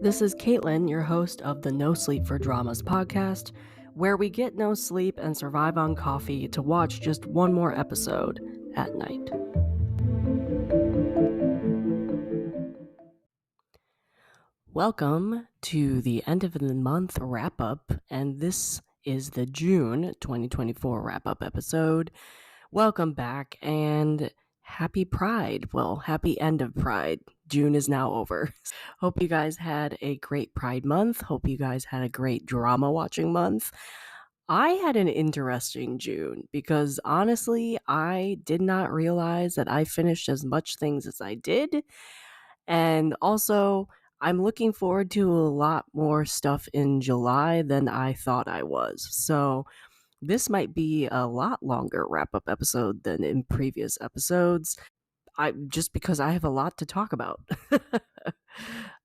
This is Caitlin, your host of the No Sleep for Dramas podcast, where we get no sleep and survive on coffee to watch just one more episode at night. Welcome to the end of the month wrap-up, and this is the June 2024 wrap-up episode. Welcome back, and happy Pride. Well, happy end of Pride. June is now over. Hope you guys had a great Pride month. Hope you guys had a great drama watching month. I had an interesting June because honestly, I did not realize that I finished as much things as I did. And also, I'm looking forward to a lot more stuff in July than I thought I was. So, this might be a lot longer wrap-up episode than in previous episodes. Just because I have a lot to talk about.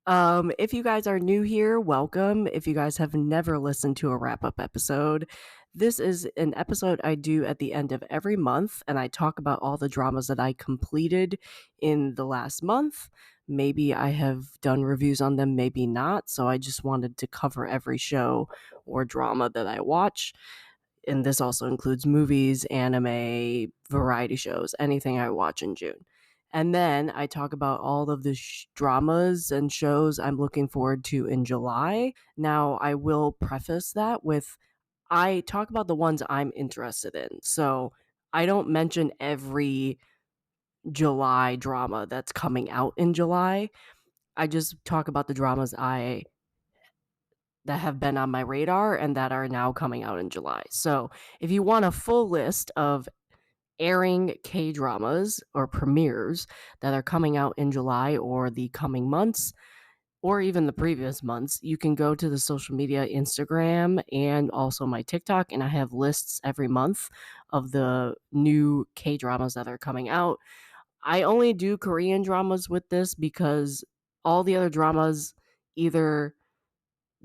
If you guys are new here, welcome. If you guys have never listened to a wrap-up episode, this is an episode I do at the end of every month, and I talk about all the dramas that I completed in the last month. Maybe I have done reviews on them, maybe not, so I just wanted to cover every show or drama that I watch. And this also includes movies, anime, variety shows, anything I watch in June. And then I talk about all of the dramas and shows I'm looking forward to in July. Now, I will preface that with I talk about the ones I'm interested in. So I don't mention every July drama that's coming out in July. I just talk about the dramas that have been on my radar and that are now coming out in July. So if you want a full list of airing K-dramas or premieres that are coming out in July or the coming months, or even the previous months, you can go to the social media, Instagram, and also my TikTok, and I have lists every month of the new K-dramas that are coming out. I only do Korean dramas with this because all the other dramas either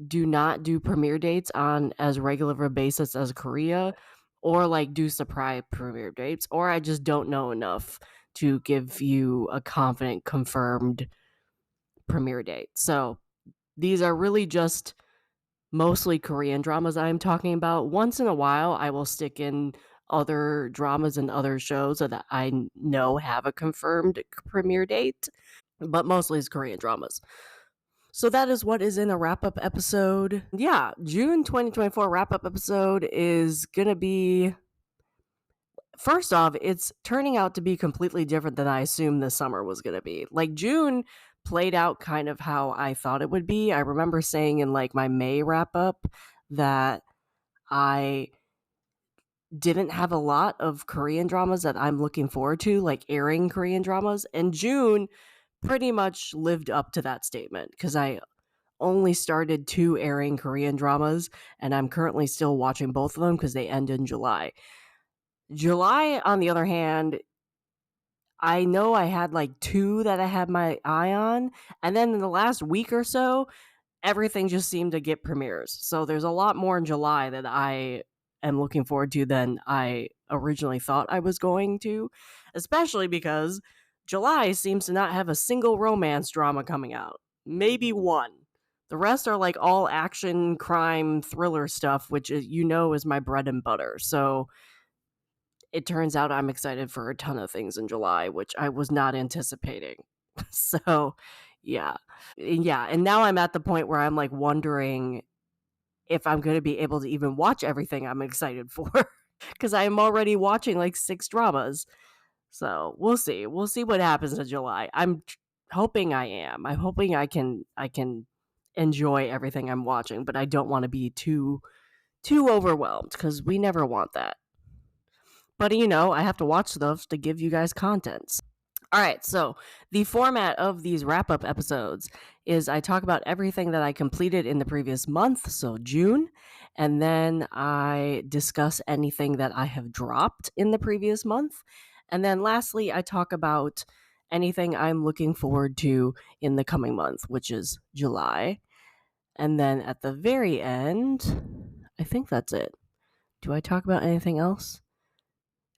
do not do premiere dates on as regular of a basis as Korea, or like do surprise premiere dates, or I just don't know enough to give you a confident confirmed premiere date. So these are really just mostly Korean dramas I'm talking about. Once in a while I will stick in other dramas and other shows that I know have a confirmed premiere date, but mostly it's Korean dramas. So that is what is in a wrap-up episode. Yeah, June 2024 wrap-up episode is going to be... First off, it's turning out to be completely different than I assumed the summer was going to be. Like, June played out kind of how I thought it would be. I remember saying in, like, my May wrap-up that I didn't have a lot of Korean dramas that I'm looking forward to, like airing Korean dramas. And June pretty much lived up to that statement because I only started 2 airing Korean dramas, and I'm currently still watching both of them because they end in July. July, on the other hand, I know I had like 2 that I had my eye on, and then in the last week or so, everything just seemed to get premieres. So there's a lot more in July that I am looking forward to than I originally thought I was going to, especially because July seems to not have a single romance drama coming out. Maybe one. The rest are like all action, crime, thriller stuff, which is, is my bread and butter. So it turns out I'm excited for a ton of things in July, which I was not anticipating. So, yeah. Yeah, and now I'm at the point where I'm like wondering if I'm going to be able to even watch everything I'm excited for because I'm already watching like 6 dramas. So, we'll see. We'll see what happens in July. I'm hoping I am. I'm hoping I can enjoy everything I'm watching, but I don't want to be too overwhelmed because we never want that. But I have to watch stuff to give you guys content. All right, so the format of these wrap-up episodes is I talk about everything that I completed in the previous month, so June, and then I discuss anything that I have dropped in the previous month. And then lastly, I talk about anything I'm looking forward to in the coming month, which is July. And then at the very end, I think that's it. Do I talk about anything else?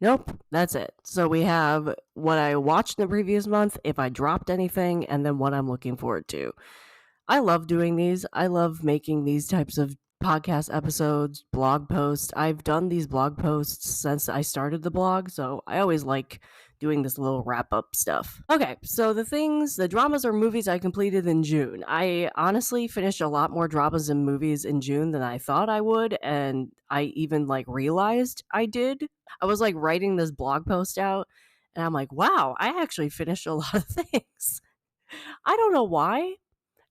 Nope, that's it. So we have what I watched in the previous month, if I dropped anything, and then what I'm looking forward to. I love doing these. I love making these types of podcast episodes, blog posts. I've done these blog posts since I started the blog, so I always like doing this little wrap up stuff. Okay, so the dramas or movies I completed in June. I honestly finished a lot more dramas and movies in June than I thought I would, and I even like realized I did. I was like writing this blog post out, and I'm like, wow, I actually finished a lot of things. I don't know why.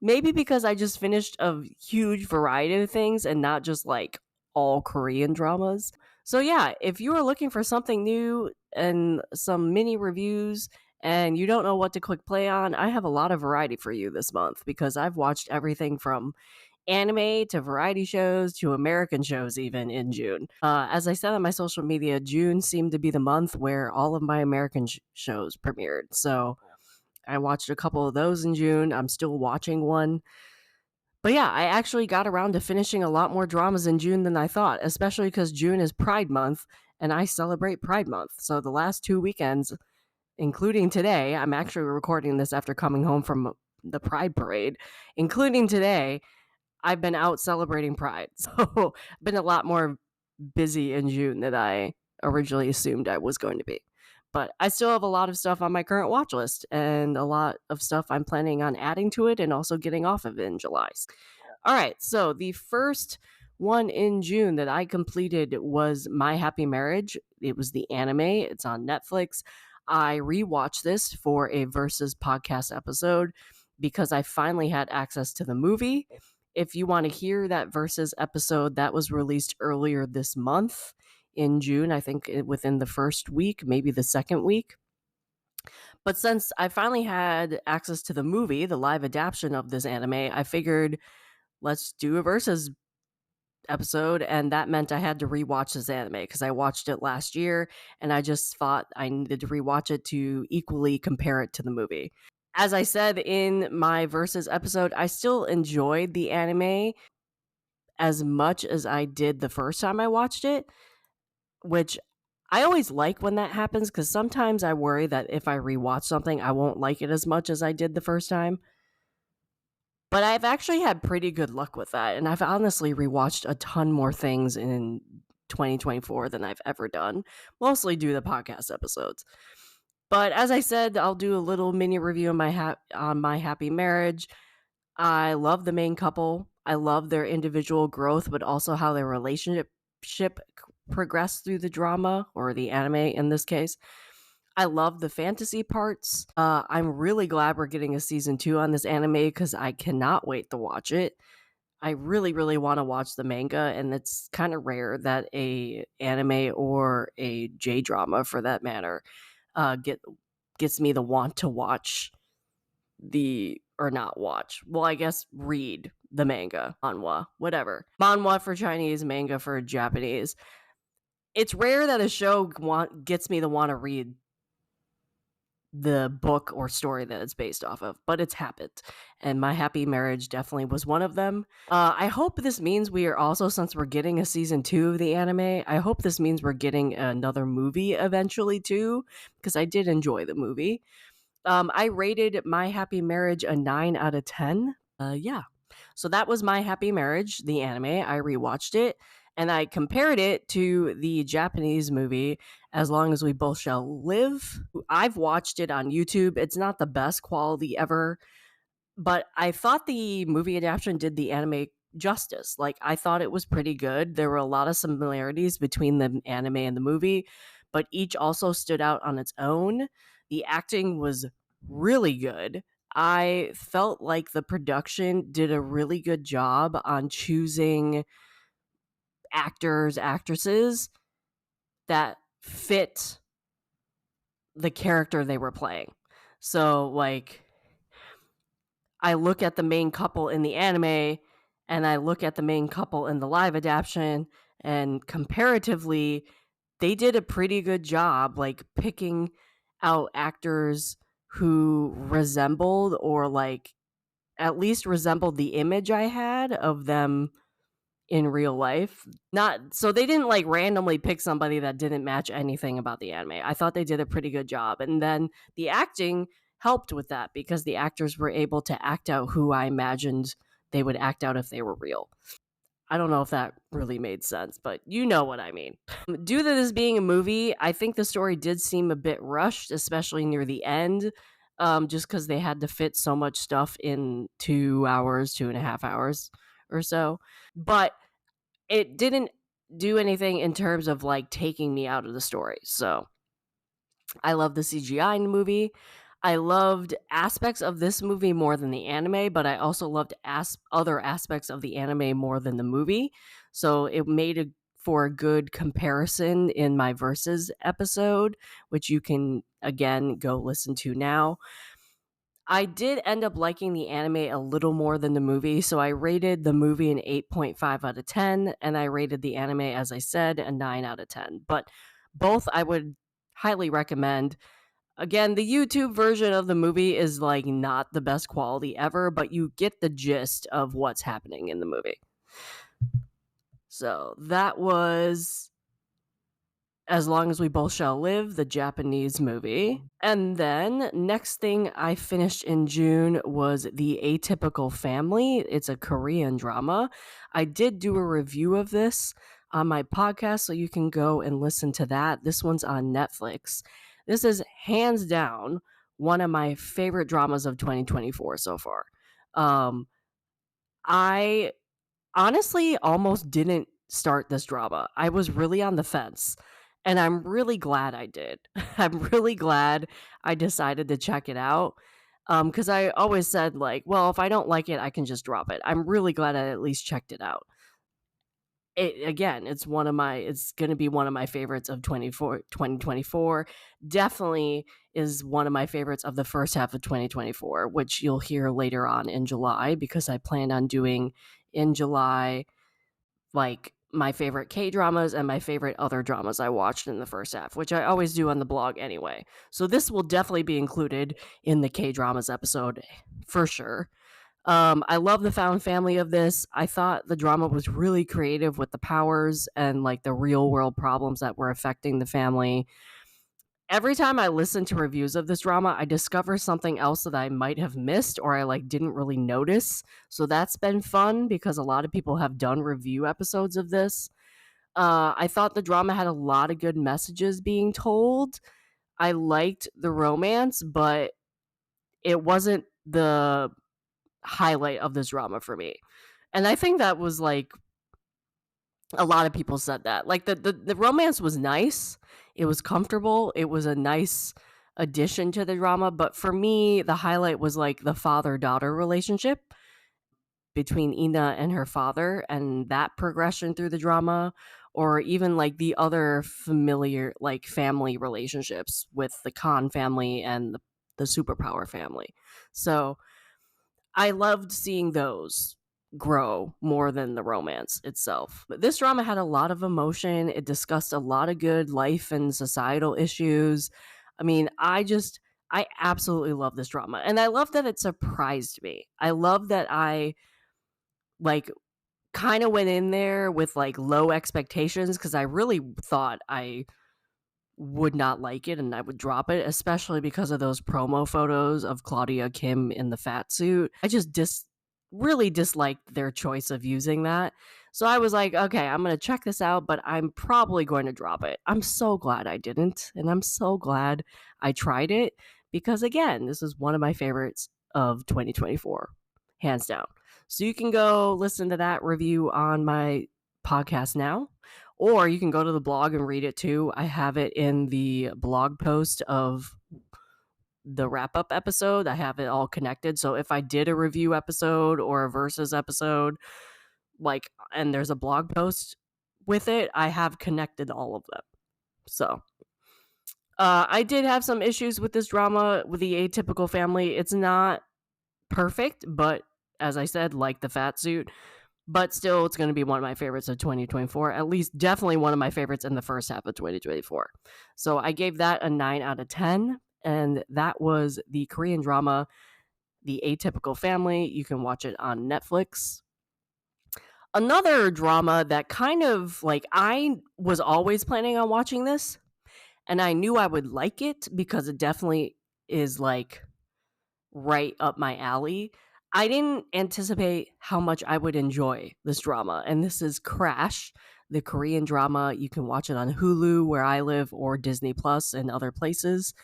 Maybe because I just finished a huge variety of things and not just like all Korean dramas. So, yeah, if you are looking for something new and some mini reviews and you don't know what to click play on, I have a lot of variety for you this month because I've watched everything from anime to variety shows to American shows even in June. As I said on my social media, June seemed to be the month where all of my American shows premiered. So I watched a couple of those in June. I'm still watching one. But yeah, I actually got around to finishing a lot more dramas in June than I thought, especially because June is Pride Month and I celebrate Pride Month. So the last 2 weekends, including today, I'm actually recording this after coming home from the Pride Parade, including today, I've been out celebrating Pride. So I've been a lot more busy in June than I originally assumed I was going to be. But I still have a lot of stuff on my current watch list and a lot of stuff I'm planning on adding to it and also getting off of in July. All right, so the first one in June that I completed was My Happy Marriage. It was the anime, it's on Netflix. I rewatched this for a Versus podcast episode because I finally had access to the movie. If you want to hear that Versus episode, that was released earlier this month in June, I think within the first week, maybe the second week. But since I finally had access to the movie, the live adaptation of this anime, I figured let's do a Versus episode, and that meant I had to rewatch this anime because I watched it last year and I just thought I needed to rewatch it to equally compare it to the movie. As I said in my Versus episode, I still enjoyed the anime as much as I did the first time I watched it, which I always like when that happens because sometimes I worry that if I rewatch something, I won't like it as much as I did the first time. But I've actually had pretty good luck with that, and I've honestly rewatched a ton more things in 2024 than I've ever done, mostly due to podcast episodes. But as I said, I'll do a little mini review on my happy marriage. I love the main couple. I love their individual growth, but also how their relationship progressed through the drama or the anime in this case. I love the fantasy parts. I'm really glad we're getting a season 2 on this anime because I cannot wait to watch it. I really, really want to watch the manga, and it's kind of rare that a anime or a J drama, for that matter, gets me the want to watch or not watch. Well, I guess read the manga, manhwa, whatever. Manhwa for Chinese, manga for Japanese. It's rare that a show gets me to want to read the book or story that it's based off of, but it's happened, and My Happy Marriage definitely was one of them. I hope this means we are also, since we're getting a season 2 of the anime, I hope this means we're getting another movie eventually too, because I did enjoy the movie. I rated My Happy Marriage a 9 out of 10. Yeah. So that was My Happy Marriage, the anime. I rewatched it and I compared it to the Japanese movie, As Long as We Both Shall Live. I've watched it on YouTube. It's not the best quality ever, but I thought the movie adaptation did the anime justice. Like, I thought it was pretty good. There were a lot of similarities between the anime and the movie, but each also stood out on its own. The acting was really good. I felt like the production did a really good job on choosing actors, actresses that fit the character they were playing. So, like, I look at the main couple in the anime and I look at the main couple in the live adaptation, and comparatively, they did a pretty good job, like, picking out actors who resembled, or like at least resembled, the image I had of them in real life. Not so they didn't like randomly pick somebody that didn't match anything about the anime. I thought they did a pretty good job. And then the acting helped with that because the actors were able to act out who I imagined they would act out if they were real. I don't know if that really made sense, but you know what I mean. Due to this being a movie, I think the story did seem a bit rushed, especially near the end, just because they had to fit so much stuff in 2 hours, 2.5 hours or so. But it didn't do anything in terms of like taking me out of the story. So I love the CGI in the movie. I loved aspects of this movie more than the anime, but I also loved other aspects of the anime more than the movie. So it made for a good comparison in my Versus episode, which you can again go listen to now. I did end up liking the anime a little more than the movie, so I rated the movie an 8.5 out of 10, and I rated the anime, as I said, a 9 out of 10. But both I would highly recommend. Again, the YouTube version of the movie is like not the best quality ever, but you get the gist of what's happening in the movie. So that was As Long as We Both Shall Live, the Japanese movie. And then next thing I finished in June was The Atypical Family. It's a Korean drama. I did do a review of this on my podcast, so you can go and listen to that. This one's on Netflix. This is hands down one of my favorite dramas of 2024 so far. I honestly almost didn't start this drama. I was really on the fence. And I'm really glad I did. I'm really glad I decided to check it out. Because I always said, like, well, if I don't like it, I can just drop it. I'm really glad I at least checked it out. It's going to be one of my favorites of 2024. Definitely is one of my favorites of the first half of 2024, which you'll hear later on in July, because I plan on doing in July, like, my favorite K-dramas and my favorite other dramas I watched in the first half, which I always do on the blog anyway. So this will definitely be included in the K-dramas episode for sure. I love the found family of this. I thought the drama was really creative with the powers and like the real world problems that were affecting the family. Every time I listen to reviews of this drama, I discover something else that I might have missed or I like didn't really notice. So that's been fun because a lot of people have done review episodes of this. I thought the drama had a lot of good messages being told. I liked the romance, but it wasn't the highlight of this drama for me. And I think that was like a lot of people said that. Like the romance was nice. It was comfortable. It was a nice addition to the drama, but for me the highlight was like the father-daughter relationship between Ina and her father and that progression through the drama, or even like the other familiar like family relationships with the Khan family and the superpower family. So I loved seeing those grow more than the romance itself. But this drama had a lot of emotion. It discussed a lot of good life and societal issues. I mean, I absolutely love this drama. And I love that it surprised me. I love that I like kind of went in there with like low expectations because I really thought I would not like it and I would drop it, especially because of those promo photos of Claudia Kim in the fat suit. I just really disliked their choice of using that. So I was like, okay, I'm going to check this out, but I'm probably going to drop it. I'm so glad I didn't. And I'm so glad I tried it because, again, this is one of my favorites of 2024, hands down. So you can go listen to that review on my podcast now. Or you can go to the blog and read it too. I have it in the blog post of the wrap-up episode. I have it all connected. So if I did a review episode or a Versus episode, like, and there's a blog post with it, I have connected all of them. So I did have some issues with this drama with the Atypical Family. It's not perfect, but as I said, like the fat suit, but still, it's going to be one of my favorites of 2024. At least, definitely one of my favorites in the first half of 2024. So I gave that a 9 out of 10. And that was the Korean drama, The Atypical Family. You can watch it on Netflix. Another drama that kind of, like, I was always planning on watching this. And I knew I would like it because it definitely is, like, right up my alley. I didn't anticipate how much I would enjoy this drama. And this is Crash, the Korean drama. You can watch it on Hulu, where I live, or Disney Plus and other places.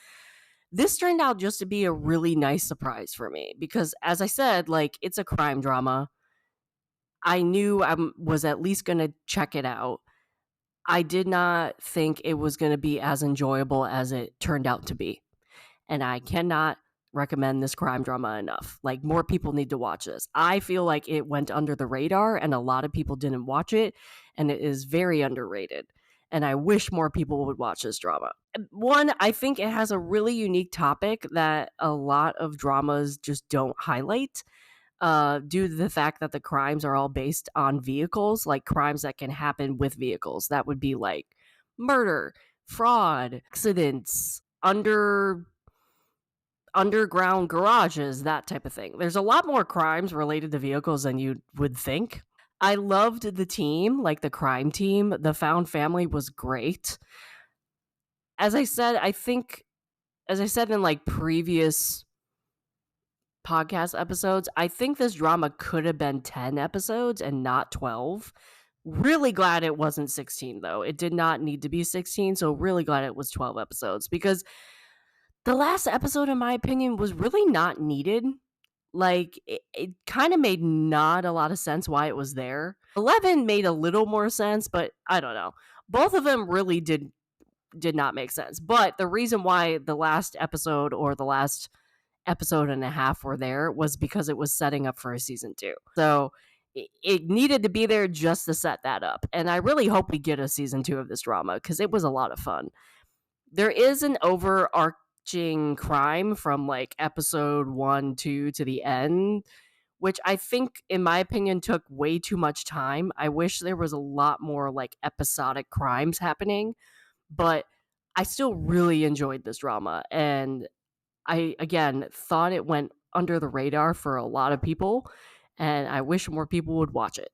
This turned out just to be a really nice surprise for me because, as I said, like, it's a crime drama. I knew I was at least going to check it out. I did not think it was going to be as enjoyable as it turned out to be. And I cannot recommend this crime drama enough. Like, more people need to watch this. I feel like it went under the radar and a lot of people didn't watch it, and it is very underrated. And I wish more people would watch this drama. One, I think it has a really unique topic that a lot of dramas just don't highlight. Due to the fact that the crimes are all based on vehicles, like crimes that can happen with vehicles. That would be like murder, fraud, accidents, underground garages, that type of thing. There's a lot more crimes related to vehicles than you would think. I loved the team, like the crime team. The found family was great. As I said, in like previous podcast episodes, I think this drama could have been 10 episodes and not 12. Really glad it wasn't 16, though. It did not need to be 16, so really glad it was 12 episodes because the last episode, in my opinion, was really not needed. Like, it kind of made not a lot of sense why it was there. 11 made a little more sense, but I don't know. Both of them really did not make sense. But the reason why the last episode or the last episode and a half were there was because it was setting up for a season 2. So it needed to be there just to set that up. And I really hope we get a season 2 of this drama because it was a lot of fun. There is an overarching crime from like episode 1, 2 to the end, which I think, in my opinion, took way too much time. I wish there was a lot more like episodic crimes happening, but I still really enjoyed this drama. And I, again, thought it went under the radar for a lot of people, and I wish more people would watch it.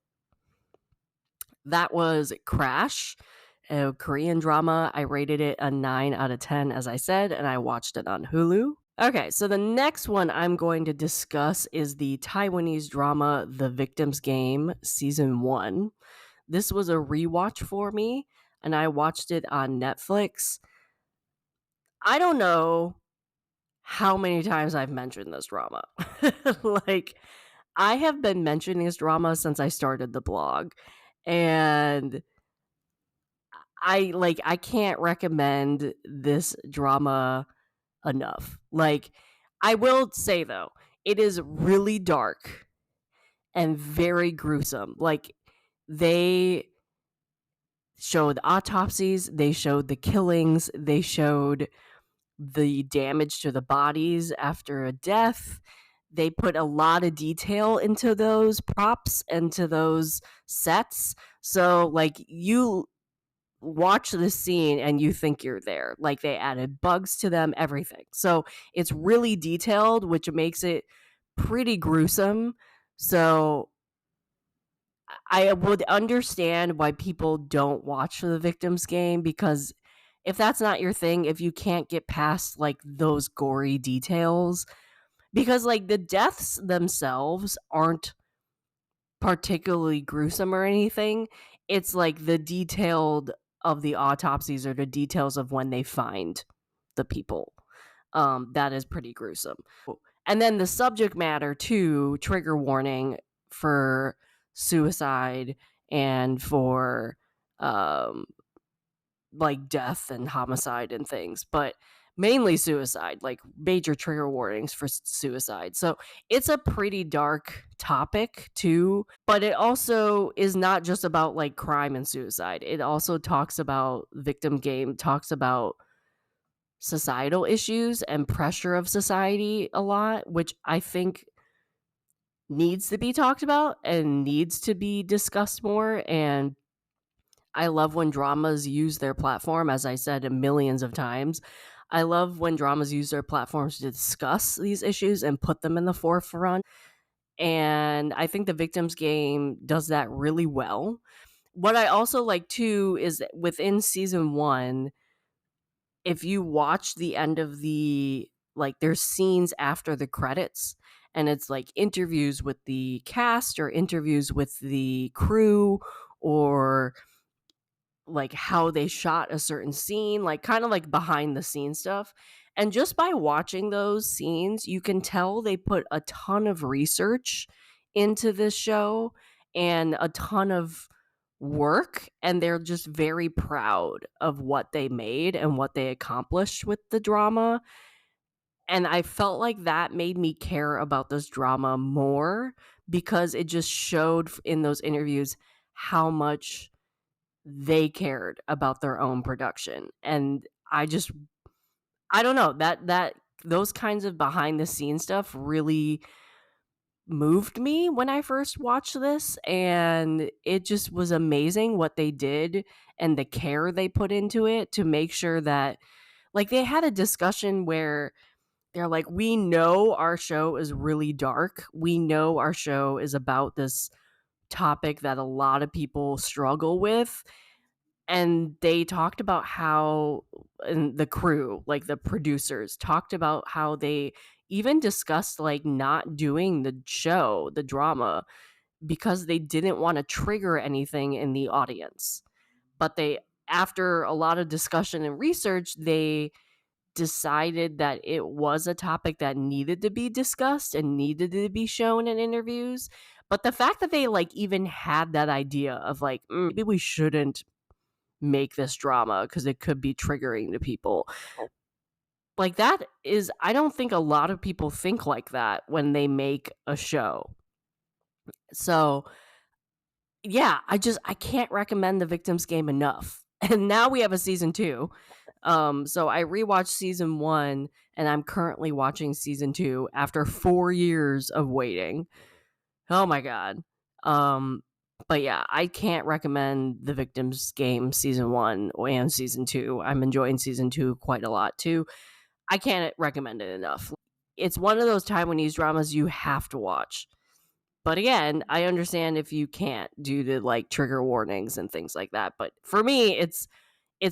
That was Crash, a Korean drama. I rated it a 9 out of 10, as I said, and I watched it on Hulu. Okay, so the next one I'm going to discuss is the Taiwanese drama The Victim's Game, Season 1. This was a rewatch for me, and I watched it on Netflix. I don't know how many times I've mentioned this drama. Like, I have been mentioning this drama since I started the blog, and I can't recommend this drama enough. Like, I will say though, it is really dark and very gruesome. Like, they showed autopsies, they showed the killings, they showed the damage to the bodies after a death. They put a lot of detail into those props and to those sets. So, like, you watch the scene and you think you're there. Like, they added bugs to them, everything. So, it's really detailed, which makes it pretty gruesome. So, I would understand why people don't watch The Victim's Game, because if that's not your thing, if you can't get past like those gory details, because like the deaths themselves aren't particularly gruesome or anything, it's like the detailed of the autopsies or the details of when they find the people. That is pretty gruesome. And then the subject matter too, trigger warning for suicide and for like death and homicide and things, but mainly suicide, like major trigger warnings for suicide. So it's a pretty dark topic too, but it also is not just about like crime and suicide. It also talks about Victim Game, talks about societal issues and pressure of society a lot, which I think needs to be talked about and needs to be discussed more. And I love when dramas use their platform, as I said millions of times. I love when dramas use their platforms to discuss these issues and put them in the forefront. And I think The Victim's Game does that really well. What I also like too is that within season 1, if you watch the end of the like there's scenes after the credits, and it's like interviews with the cast or interviews with the crew, or like how they shot a certain scene, like kind of like behind the scenes stuff. And just by watching those scenes, you can tell they put a ton of research into this show and a ton of work, and they're just very proud of what they made and what they accomplished with the drama. And I felt like that made me care about this drama more, because it just showed in those interviews how much they cared about their own production. And I don't know, that those kinds of behind the scenes stuff really moved me when I first watched this, and it just was amazing what they did and the care they put into it to make sure that, like, they had a discussion where they're like, we know our show is really dark. We know our show is about this topic that a lot of people struggle with. And they talked about how, and the crew, like the producers, talked about how they even discussed like not doing the show, the drama, because they didn't want to trigger anything in the audience. But they, after a lot of discussion and research, they decided that it was a topic that needed to be discussed and needed to be shown in interviews. But the fact that they like even had that idea of like, maybe we shouldn't make this drama because it could be triggering to people. Like, that is, I don't think a lot of people think like that when they make a show. So, yeah, I can't recommend The Victim's Game enough. And now we have a season 2. So I rewatched season 1, and I'm currently watching season 2 after 4 years of waiting. Oh my god. But yeah, I can't recommend The Victim's Game season 1 and season 2. I'm enjoying season 2 quite a lot too. I can't recommend it enough. It's one of those Taiwanese dramas you have to watch. But again, I understand if you can't due to like trigger warnings and things like that. But for me, it's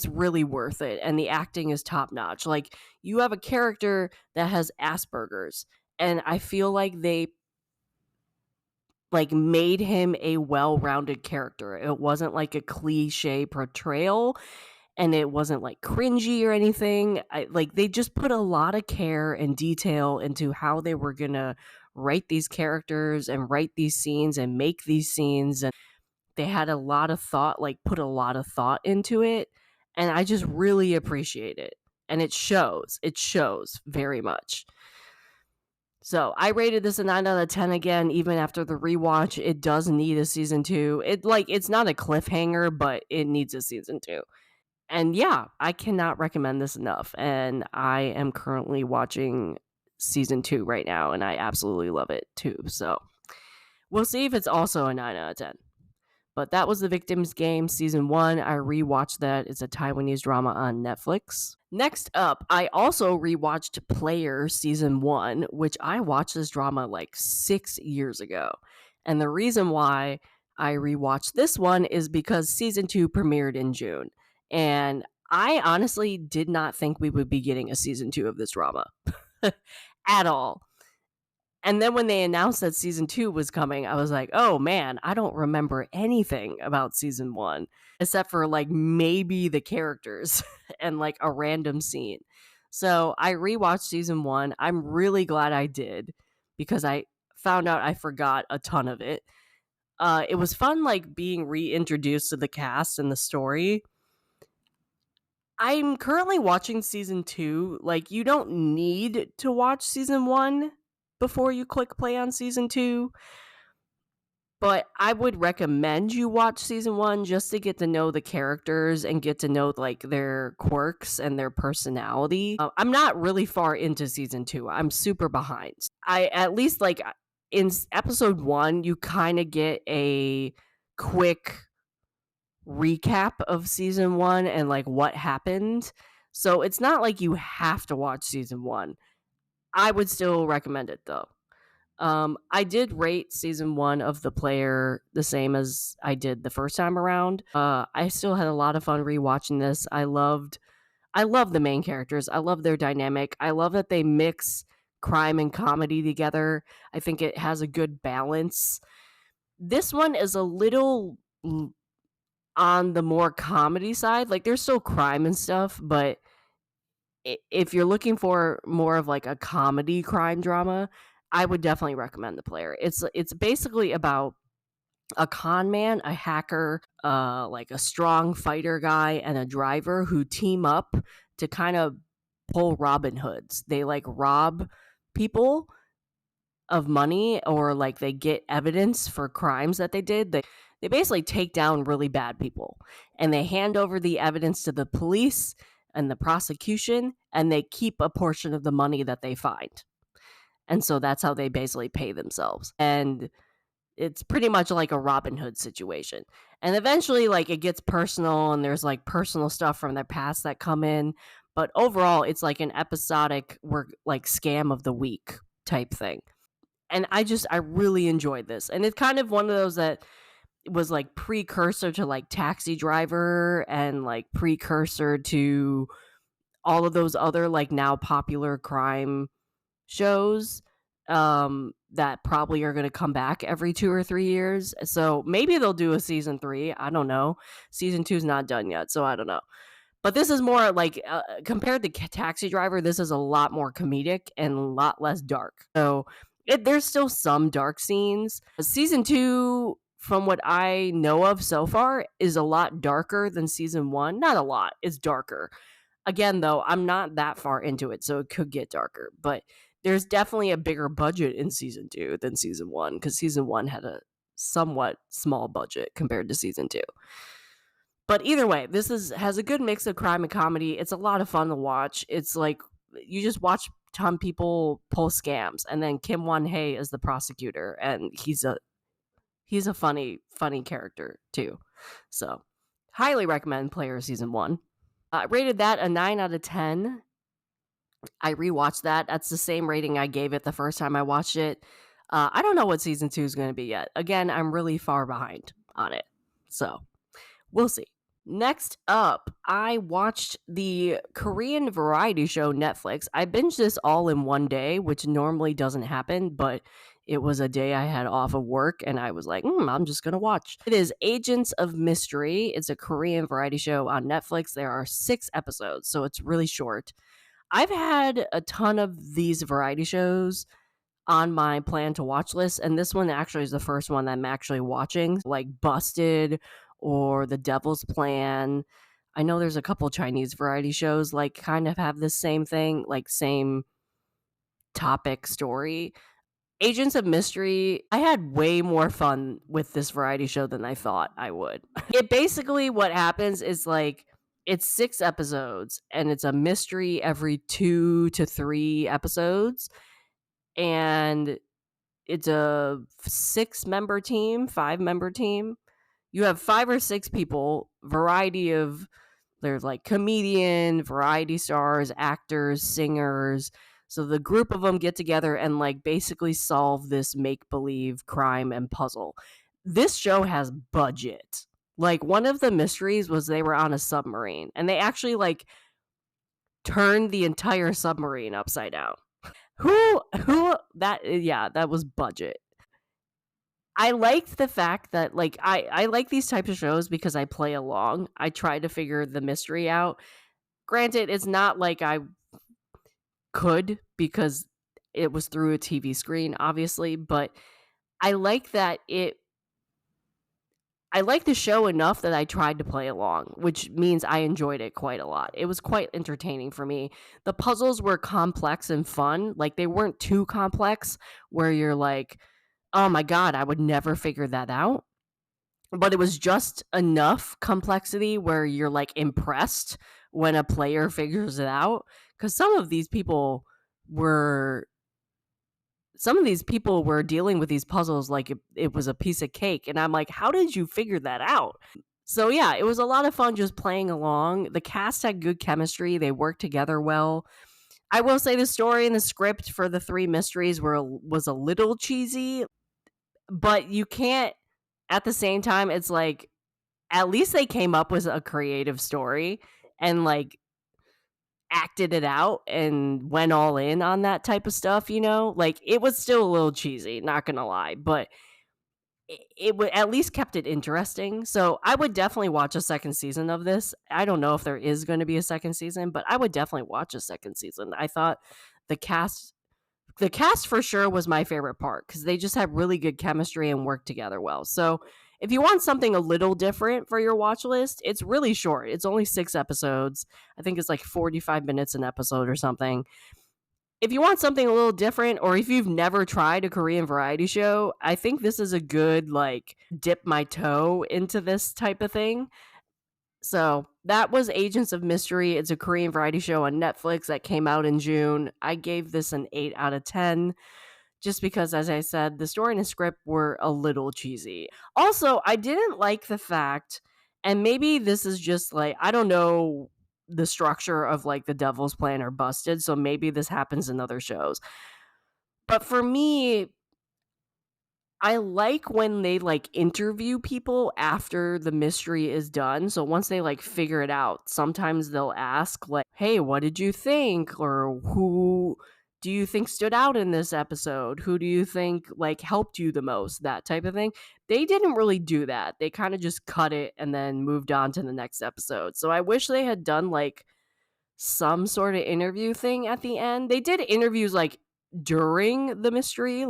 really worth it, and the acting is top notch. Like, you have a character that has Asperger's, and I feel like they like made him a well-rounded character. It wasn't like a cliche portrayal, and it wasn't like cringy or anything. Like, they just put a lot of care and detail into how they were gonna write these characters and write these scenes and make these scenes, and they had a lot of thought, like put a lot of thought into it, and I just really appreciate it. And it shows very much. So I rated this a 9 out of 10 again, even after the rewatch. It does need a season 2. It's not a cliffhanger, but it needs a season 2. And yeah, I cannot recommend this enough. And I am currently watching season 2 right now, and I absolutely love it too. So we'll see if it's also a 9 out of 10. But that was The Victim's Game season 1. I rewatched that. It's a Taiwanese drama on Netflix. Next up, I also rewatched Player season 1, which I watched this drama like 6 years ago. And the reason why I rewatched this one is because season 2 premiered in June. And I honestly did not think we would be getting a season 2 of this drama at all. And then when they announced that season 2 was coming, I was like, oh man, I don't remember anything about season 1, except for like maybe the characters and like a random scene. So I rewatched season 1. I'm really glad I did, because I found out I forgot a ton of it. It was fun, like being reintroduced to the cast and the story. I'm currently watching season 2. Like, you don't need to watch season 1 before you click play on season 2, but I would recommend you watch season 1 just to get to know the characters and get to know like their quirks and their personality. I'm not really far into season 2. I'm super behind. I at least like in episode 1 you kind of get a quick recap of season 1 and like what happened. So it's not like you have to watch season 1. I would still recommend it though. I did rate season 1 of The Player the same as I did the first time around. I still had a lot of fun rewatching this. I loved I love the main characters. I love their dynamic. I love that they mix crime and comedy together. I think it has a good balance. This one is a little on the more comedy side. Like there's still crime and stuff, but if you're looking for more of like a comedy crime drama, I would definitely recommend The Player. It's basically about a con man, a hacker, like a strong fighter guy, and a driver who team up to kind of pull Robin Hoods. They like rob people of money, or like they get evidence for crimes that they did. They basically take down really bad people, and they hand over the evidence to the police and the prosecution, and they keep a portion of the money that they find. And so that's how they basically pay themselves. And it's pretty much like a Robin Hood situation. And eventually, like, it gets personal, and there's like personal stuff from their past that come in. But overall, it's like an episodic work, like scam of the week type thing. And I really enjoyed this. And it's kind of one of those that was like precursor to like Taxi Driver, and like precursor to all of those other like now popular crime shows that probably are going to come back every 2 or 3 years. So maybe they'll do a season 3. I don't know. Season 2 is not done yet, so I don't know. But this is more like compared to Taxi Driver, this is a lot more comedic and a lot less dark. So there's still some dark scenes. Season 2, from what I know of so far, is a lot darker than season 1. Not a lot, it's darker. Again, though, I'm not that far into it, so it could get darker. But there's definitely a bigger budget in season 2 than season 1, because season 1 had a somewhat small budget compared to season 2. But either way, has a good mix of crime and comedy. It's a lot of fun to watch. It's like you just watch ton people pull scams, and then Kim Won Hae is the prosecutor, and he's a funny character too. So highly recommend Player season 1. I rated that a 9 out of 10. I rewatched that. That's the same rating I gave it the first time I watched it. I don't know what season 2 is going to be yet. Again, I'm really far behind on it. So we'll see. Next up, I watched the Korean variety show Netflix. I binged this all in one day, which normally doesn't happen, but it was a day I had off of work, and I was like, I'm just going to watch. It is Agents of Mystery. It's a Korean variety show on Netflix. There are 6 episodes, so it's really short. I've had a ton of these variety shows on my plan to watch list, and this one actually is the first one I'm actually watching, like Busted or The Devil's Plan. I know there's a couple Chinese variety shows like kind of have the same thing, like same topic story. Agents of Mystery, I had way more fun with this variety show than I thought I would. It basically, what happens is like it's 6 episodes, and it's a mystery every 2 to 3 episodes, and it's a 6-member team, 5-member team. You have 5 or 6 people, variety of, there's like comedian, variety stars, actors, singers. So the group of them get together and like basically solve this make-believe crime and puzzle. This show has budget. Like one of the mysteries was they were on a submarine, and they actually like turned the entire submarine upside down. Who that was budget. I liked the fact that like I like these types of shows because I play along. I try to figure the mystery out. Granted, it's not like I could, because it was through a TV screen, obviously, but I like that I like the show enough that I tried to play along, which means I enjoyed it quite a lot. It was quite entertaining for me. The puzzles were complex and fun. Like they weren't too complex where you're like, oh my God, I would never figure that out. But it was just enough complexity where you're like impressed when a player figures it out. Because some of these people were dealing with these puzzles like it was a piece of cake, and I'm like, how did you figure that out? So yeah, it was a lot of fun just playing along. The cast had good chemistry, they worked together well. I will say the story and the script for the 3 mysteries was a little cheesy, but you can't, at the same time, it's like at least they came up with a creative story, and like acted it out and went all in on that type of stuff, like it was still a little cheesy, not gonna lie, but it would at least kept it interesting. So I would definitely watch a second season of this. I don't know if there is going to be a second season, but I would definitely watch a second season. I thought the cast the cast for sure was my favorite part because they just had really good chemistry and worked together well. So if you want something a little different for your watch list, it's really short. It's only 6 episodes. I think it's like 45 minutes an episode or something. If you want something a little different, or if you've never tried a Korean variety show, I think this is a good, like, dip my toe into this type of thing. So that was Agents of Mystery. It's a Korean variety show on Netflix that came out in June. I gave this an 8 out of 10 just because, as I said, the story and the script were a little cheesy. Also, I didn't like the fact, and maybe this is just like, I don't know the structure of like the Devil's Plan or Busted, so maybe this happens in other shows. But for me, I like when they like interview people after the mystery is done. So once they like figure it out, sometimes they'll ask like, "Hey, what did you think?" or "Who do you think stood out in this episode? Who do you think like helped you the most?" That type of thing. They didn't really do that. They kind of just cut it and then moved on to the next episode. So I wish they had done like some sort of interview thing at the end. They did interviews like during the mystery,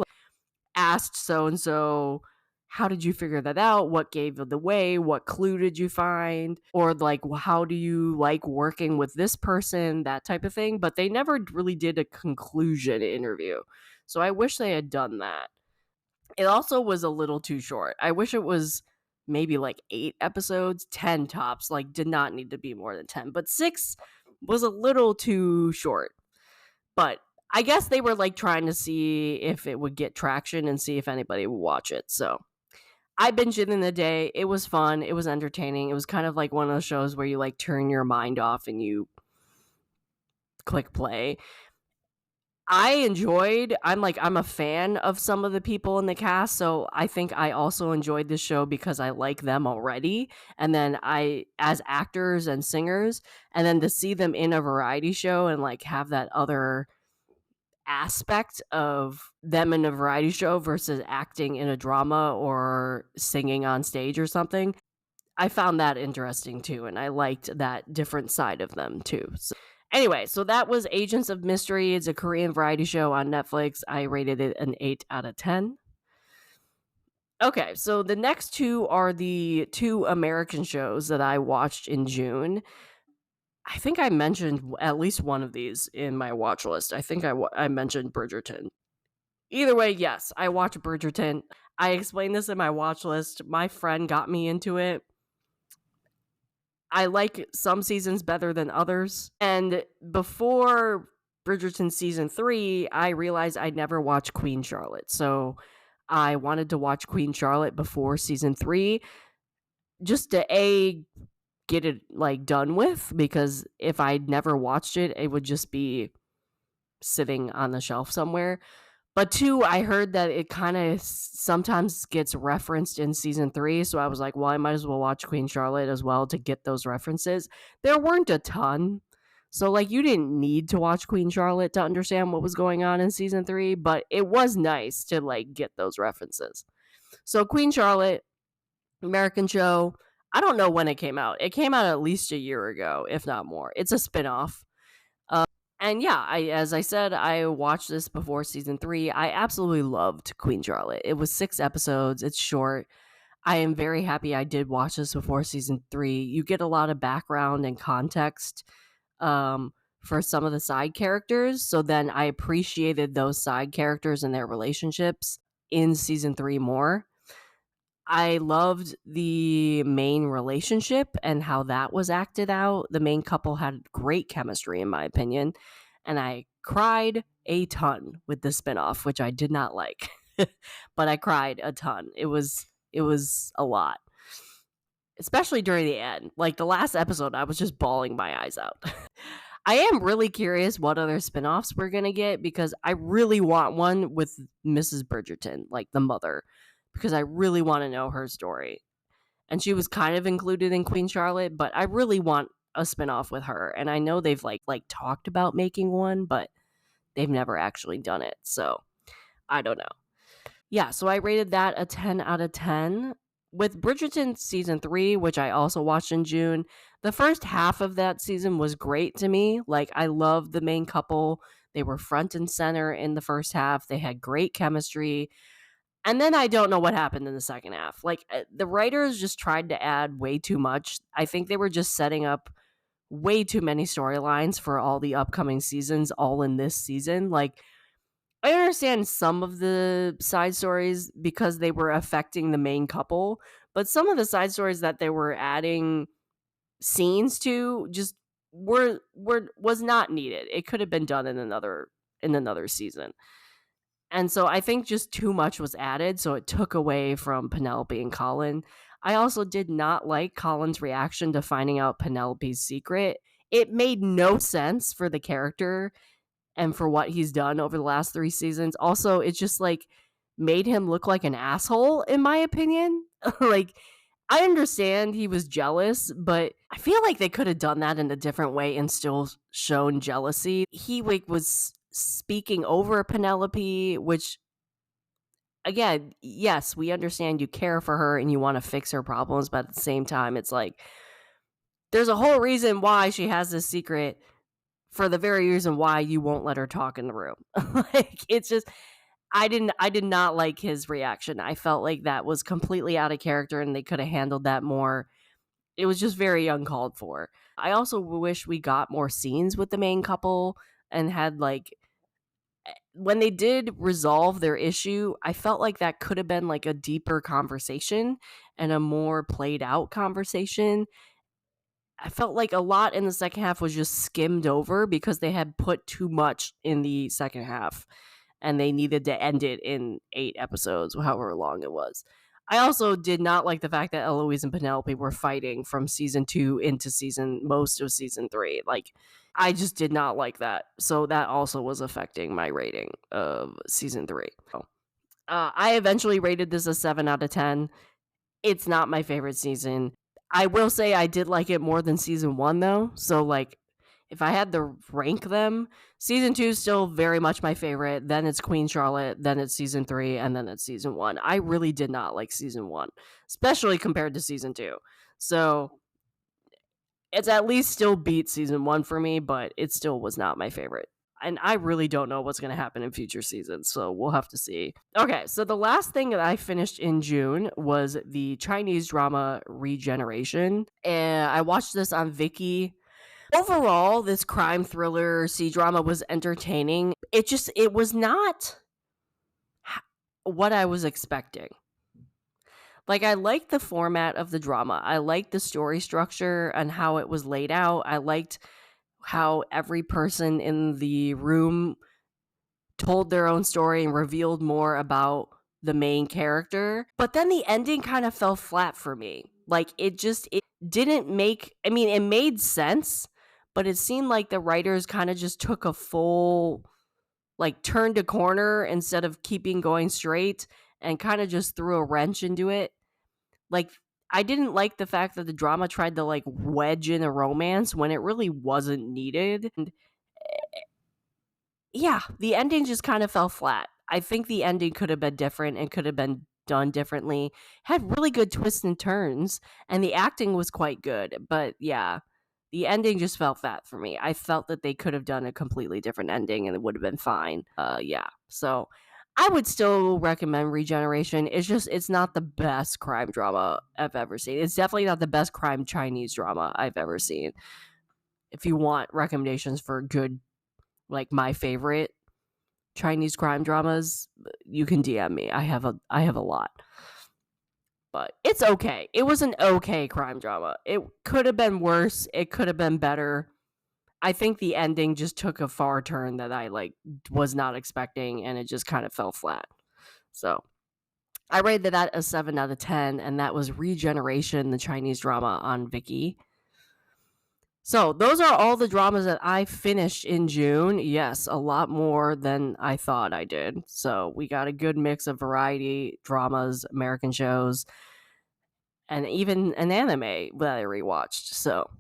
asked so and so, how did you figure that out? What gave it away? What clue did you find? Or like, how do you like working with this person? That type of thing. But they never really did a conclusion interview. So I wish they had done that. It also was a little too short. I wish it was maybe like 8 episodes, 10 tops. Like, did not need to be more than 10. But 6 was a little too short. But I guess they were like trying to see if it would get traction and see if anybody would watch it. So I binged it in the day. It was fun. It was entertaining. It was kind of like one of those shows where you like turn your mind off and you click play. I'm a fan of some of the people in the cast, so I think I also enjoyed this show because I like them already. And then as actors and singers, and then to see them in a variety show and like have that other aspect of them in a variety show versus acting in a drama or singing on stage or something. I found that interesting too, and I liked that different side of them too. So, anyway, so that was Agents of Mystery. It's a Korean variety show on Netflix. I rated it an 8 out of 10. Okay, so the next two are the two American shows that I watched in June. I think I mentioned at least one of these in my watch list. I think I mentioned Bridgerton. Either way, yes, I watched Bridgerton. I explained this in my watch list. My friend got me into it. I like some seasons better than others. And before Bridgerton season 3, I realized I'd never watched Queen Charlotte. So I wanted to watch Queen Charlotte before season 3 just to get it like done with, because if I'd never watched it, it would just be sitting on the shelf somewhere. But 2, I heard that it kind of sometimes gets referenced in season 3, so I was like, well, I might as well watch Queen Charlotte as well to get those references. There weren't a ton. So like you didn't need to watch Queen Charlotte to understand what was going on in season 3, but it was nice to like get those references. So Queen Charlotte, American show, I don't know when it came out. It came out at least a year ago, if not more. It's a spinoff. And yeah, as I said, I watched this before season 3. I absolutely loved Queen Charlotte. It was 6 episodes. It's short. I am very happy I did watch this before season 3. You get a lot of background and context for some of the side characters. So then I appreciated those side characters and their relationships in season 3 more. I loved the main relationship and how that was acted out. The main couple had great chemistry, in my opinion. And I cried a ton with the spinoff, which I did not like. But I cried a ton. It was a lot. Especially during the end. Like the last episode, I was just bawling my eyes out. I am really curious what other spinoffs we're going to get, because I really want one with Mrs. Bridgerton, like the mother, because I really want to know her story. And she was kind of included in Queen Charlotte, but I really want a spinoff with her, and I know they've like talked about making one, but they've never actually done it. So I don't know. Yeah, so I rated that a 10 out of 10. With Bridgerton season 3, which I also watched in June, the first half of that season was great to me. Like, I loved the main couple. They were front and center in the first half. They had great chemistry. And then I don't know what happened in the second half. Like, the writers just tried to add way too much. I think they were just setting up way too many storylines for all the upcoming seasons, all in this season. Like, I understand some of the side stories because they were affecting the main couple, but some of the side stories that they were adding scenes to just was not needed. It could have been done in another season. And so I think just too much was added, so it took away from Penelope and Colin. I also did not like Colin's reaction to finding out Penelope's secret. It made no sense for the character and for what he's done over the last 3 seasons. Also, it just like made him look like an asshole, in my opinion. Like, I understand he was jealous, but I feel like they could have done that in a different way and still shown jealousy. He like was speaking over Penelope, which again, yes, we understand you care for her and you want to fix her problems, but at the same time, it's like there's a whole reason why she has this secret for the very reason why you won't let her talk in the room. Like, it's just I did not like his reaction. I felt like that was completely out of character and they could have handled that more. It was just very uncalled for. I also wish we got more scenes with the main couple and had like when they did resolve their issue, I felt like that could have been like a deeper conversation and a more played out conversation. I felt like a lot in the second half was just skimmed over because they had put too much in the second half and they needed to end it in 8 episodes, however long it was. I also did not like the fact that Eloise and Penelope were fighting from season 2 into most of season 3. Like, I just did not like that. So that also was affecting my rating of season 3. I eventually rated this a 7 out of 10. It's not my favorite season. I will say I did like it more than season 1 though. So like if I had to rank them, season 2 is still very much my favorite. Then it's Queen Charlotte, then it's season 3, and then it's season 1. I really did not like season 1, especially compared to season 2. So it's at least still beat season 1 for me, but it still was not my favorite. And I really don't know what's going to happen in future seasons, so we'll have to see. Okay, so the last thing that I finished in June was the Chinese drama Regeneration. And I watched this on Viki. Overall, this crime thriller C-drama was entertaining. It was not what I was expecting. Like, I liked the format of the drama. I liked the story structure and how it was laid out. I liked how every person in the room told their own story and revealed more about the main character. But then the ending kind of fell flat for me. Like, it didn't make, I mean, it made sense, but it seemed like the writers kind of just took a full, like, turned a corner instead of keeping going straight and kind of just threw a wrench into it. Like, I didn't like the fact that the drama tried to like wedge in a romance when it really wasn't needed. And yeah, the ending just kind of fell flat. I think the ending could have been different and could have been done differently. Had really good twists and turns, and the acting was quite good. But yeah, the ending just fell flat for me. I felt that they could have done a completely different ending and it would have been fine. Yeah. So I would still recommend Regeneration. It's not the best crime drama I've ever seen. It's definitely not the best crime Chinese drama I've ever seen. If you want recommendations for good, like my favorite Chinese crime dramas, you can DM me. I have a lot. But it's okay. It was an okay crime drama. It could have been worse. It could have been better. I think the ending just took a far turn that I like was not expecting, and it just kind of fell flat. So I rated that a 7 out of 10, and that was Regeneration, the Chinese drama on Viki. So those are all the dramas that I finished in June. Yes, a lot more than I thought I did. So we got a good mix of variety, dramas, American shows, and even an anime that I rewatched. So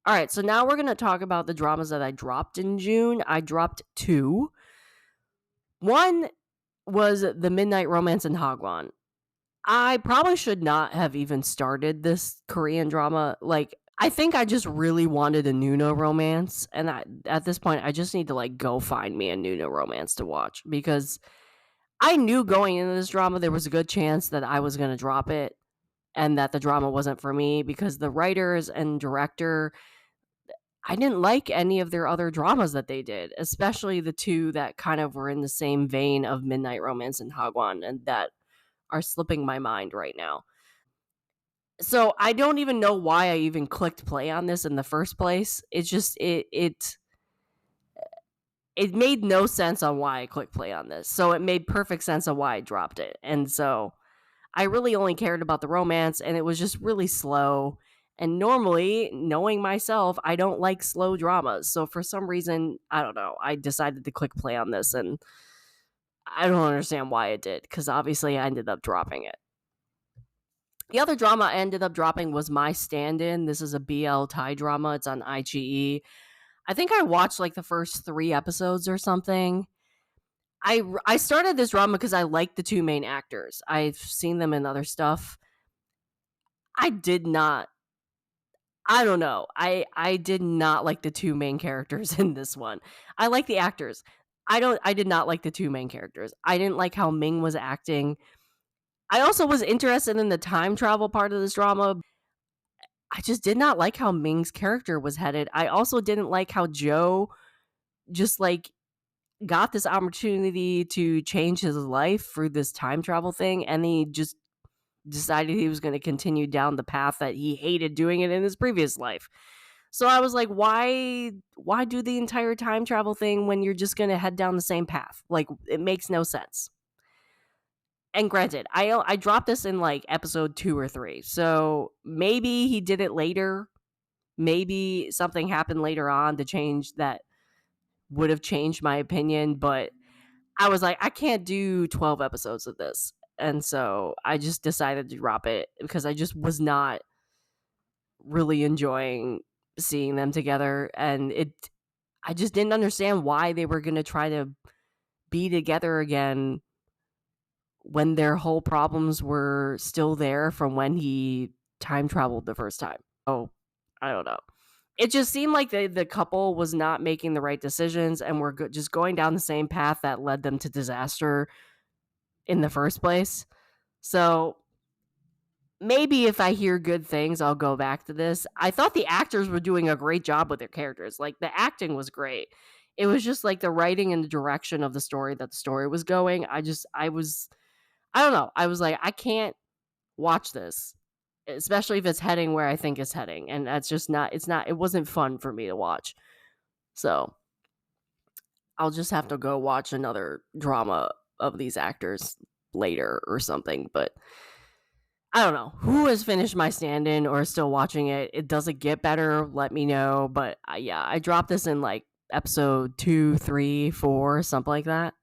All right, so now we're going to talk about the dramas that I dropped in June. I dropped 2. One was The Midnight Romance in Hagwon. I probably should not have even started this Korean drama. Like, I think I just really wanted a Nuno romance, and at this point, I just need to like go find me a Nuno romance to watch, because I knew going into this drama there was a good chance that I was going to drop it and that the drama wasn't for me, because the writers and director, I didn't like any of their other dramas that they did, especially the 2 that kind of were in the same vein of Midnight Romance and Hagwon, and that are slipping my mind right now. So I don't even know why I even clicked play on this in the first place. It's just it made no sense on why I clicked play on this. So it made perfect sense on why I dropped it. And so I really only cared about the romance, and it was just really slow. And normally, knowing myself, I don't like slow dramas. So for some reason, I don't know, I decided to click play on this, and I don't understand why it did, because obviously I ended up dropping it. The other drama I ended up dropping was My Stand-In. This is a BL Thai drama. It's on iQIYI. I think I watched like the first 3 episodes or something. I started this drama because I like the 2 main actors. I've seen them in other stuff. I did not. I don't know. I did not like the 2 main characters in this one. I like the actors. I did not like the 2 main characters. I didn't like how Ming was acting. I also was interested in the time travel part of this drama. I just did not like how Ming's character was headed. I also didn't like how Joe just like got this opportunity to change his life through this time travel thing, and he just decided he was going to continue down the path that he hated doing it in his previous life. So I was like, why do the entire time travel thing when you're just going to head down the same path? Like, it makes no sense. And granted, I dropped this in like episode 2 or 3. So maybe he did it later. Maybe something happened later on to change that would have changed my opinion, but I was like, I can't do 12 episodes of this. And so I just decided to drop it because I just was not really enjoying seeing them together. And I just didn't understand why they were going to try to be together again when their whole problems were still there from when he time traveled the first time. Oh, I don't know. It just seemed like the couple was not making the right decisions and were just going down the same path that led them to disaster in the first place. So maybe if I hear good things, I'll go back to this. I thought the actors were doing a great job with their characters. Like, the acting was great. It was just like the writing and the direction of the story that the story was going. I don't know. I was like, I can't watch this, especially if it's heading where I think it's heading. And that's just not, it wasn't fun for me to watch. So I'll just have to go watch another drama of these actors later or something. But I don't know who has finished My Stand-In or is still watching it. It doesn't get better. Let me know. But yeah, I dropped this in like episode 2, 3, 4, something like that.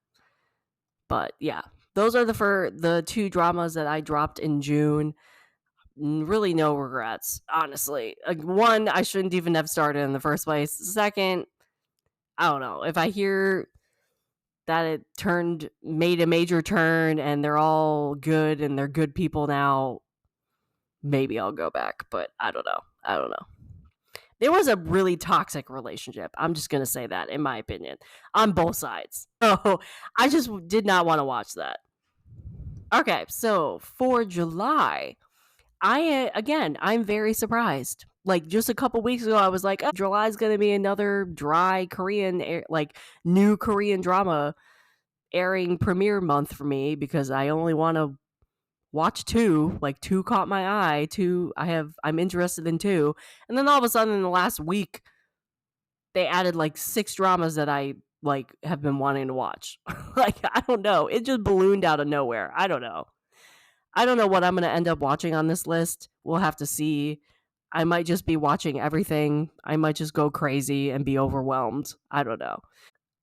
But yeah, those are the 2 dramas that I dropped in June. Really, no regrets, honestly. One, I shouldn't even have started in the first place. Second, I don't know. If I hear that it made a major turn and they're all good and they're good people now, maybe I'll go back, but I don't know. There was a really toxic relationship. I'm just going to say that, in my opinion, on both sides. So I just did not want to watch that. Okay, so for July, I'm very surprised. Like, just a couple weeks ago, I was like, oh, July's going to be another dry Korean, like, new Korean drama airing premiere month for me, because I only want to watch 2. Like, 2 caught my eye. 2, I'm interested in 2. And then all of a sudden in the last week, they added like 6 dramas that I like have been wanting to watch. Like, I don't know. It just ballooned out of nowhere. I don't know. I don't know what I'm going to end up watching on this list. We'll have to see. I might just be watching everything. I might just go crazy and be overwhelmed. I don't know.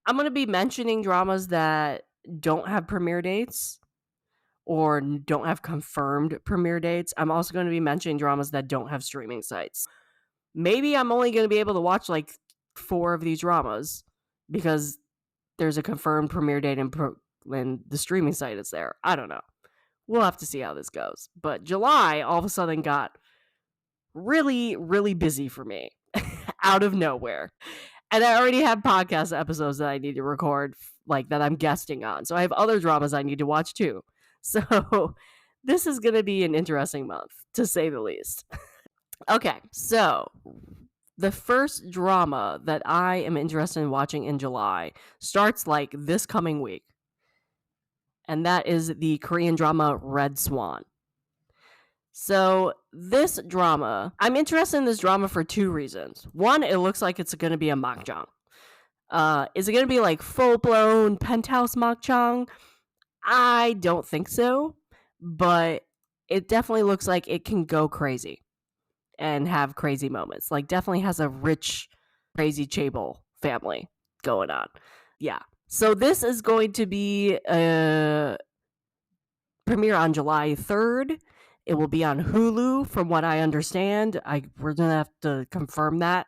I'm going to be mentioning dramas that don't have premiere dates or don't have confirmed premiere dates. I'm also going to be mentioning dramas that don't have streaming sites. maybe I'm only going to be able to watch like 4 of these dramas because there's a confirmed premiere date and the streaming site is there. I don't know. We'll have to see how this goes. But July all of a sudden got really, really busy for me out of nowhere. And I already have podcast episodes that I need to record, like that I'm guesting on. So I have other dramas I need to watch too. So this is going to be an interesting month, to say the least. Okay, so the first drama that I am interested in watching in July starts like this coming week. And that is the Korean drama Red Swan. So this drama, I'm interested in this drama for 2 reasons. One, it looks like it's going to be a makjang. Is it going to be like full-blown penthouse makjang? I don't think so, but it definitely looks like it can go crazy and have crazy moments. Like definitely has a rich, crazy chaebol family going on. Yeah. So this is going to be premiere on July 3rd. It will be on Hulu, from what I understand. We're going to have to confirm that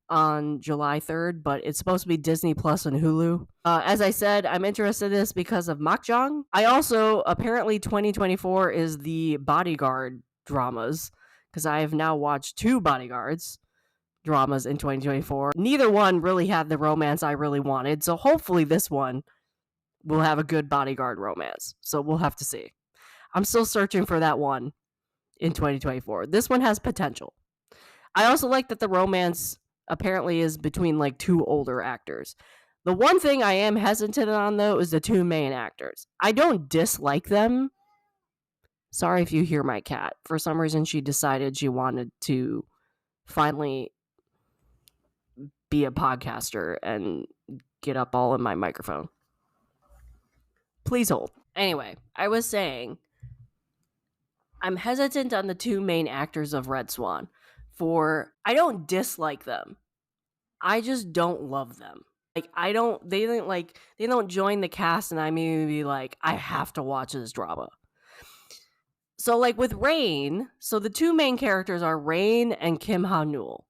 on July 3rd, but it's supposed to be Disney Plus and Hulu. As I said, I'm interested in this because of Makjang. I also, apparently 2024 is the Bodyguard dramas, because I have now watched 2 Bodyguards dramas in 2024. Neither one really had the romance I really wanted, so hopefully this one will have a good Bodyguard romance. So we'll have to see. I'm still searching for that one in 2024. This one has potential. I also like that the romance apparently is between like 2 older actors. The one thing I am hesitant on, though, is the 2 main actors. I don't dislike them. Sorry if you hear my cat. For some reason, she decided she wanted to finally be a podcaster and get up all in my microphone. Please hold. Anyway, I was saying I'm hesitant on the 2 main actors of Red Swan. I don't dislike them. I just don't love them. Like they don't join the cast and I may be like, I have to watch this drama. So like with Rain, so the 2 main characters are Rain and Kim Ha-neul.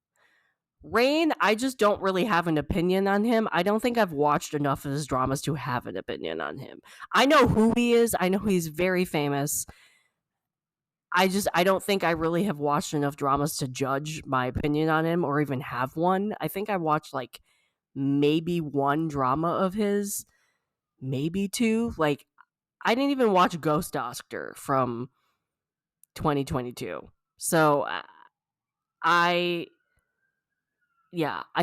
Rain, I just don't really have an opinion on him. I don't think I've watched enough of his dramas to have an opinion on him. I know who he is. I know he's very famous. I don't think I really have watched enough dramas to judge my opinion on him or even have one. I think I watched like maybe 1 drama of his, maybe 2. Like I didn't even watch Ghost Doctor from 2022. So I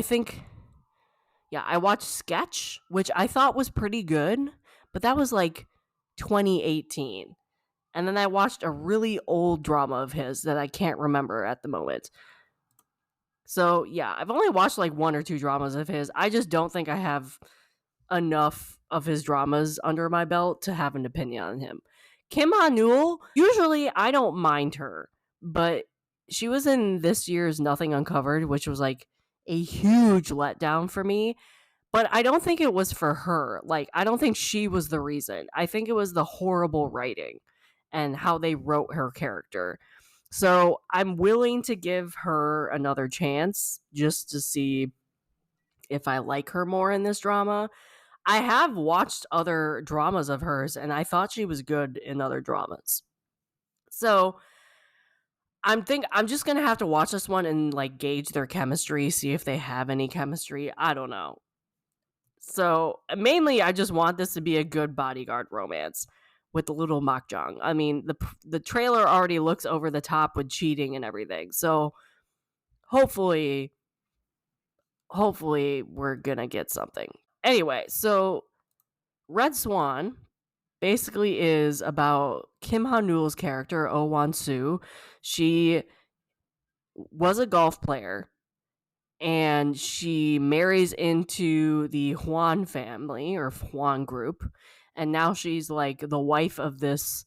think I watched Sketch, which I thought was pretty good, but that was like 2018. And then I watched a really old drama of his that I can't remember at the moment. So, yeah, I've only watched like 1 or 2 dramas of his. I just don't think I have enough of his dramas under my belt to have an opinion on him. Kim Ha-neul, usually I don't mind her, but she was in this year's Nothing Uncovered, which was like a huge letdown for me. But I don't think it was for her. Like, I don't think she was the reason. I think it was the horrible writing and how they wrote her character. So I'm willing to give her another chance just to see if I like her more in this drama. I have watched other dramas of hers and I thought she was good in other dramas. So I'm just going to have to watch this one and like gauge their chemistry, see if they have any chemistry. I don't know. So mainly I just want this to be a good Bodyguard romance with the little makjang. I mean, the trailer already looks over the top with cheating and everything. So hopefully we're going to get something. Anyway, so Red Swan basically is about Kim Ha-neul's character, Oh Won-soo. She was a golf player and she marries into the Hwan family or Hwan group, and now she's like the wife of this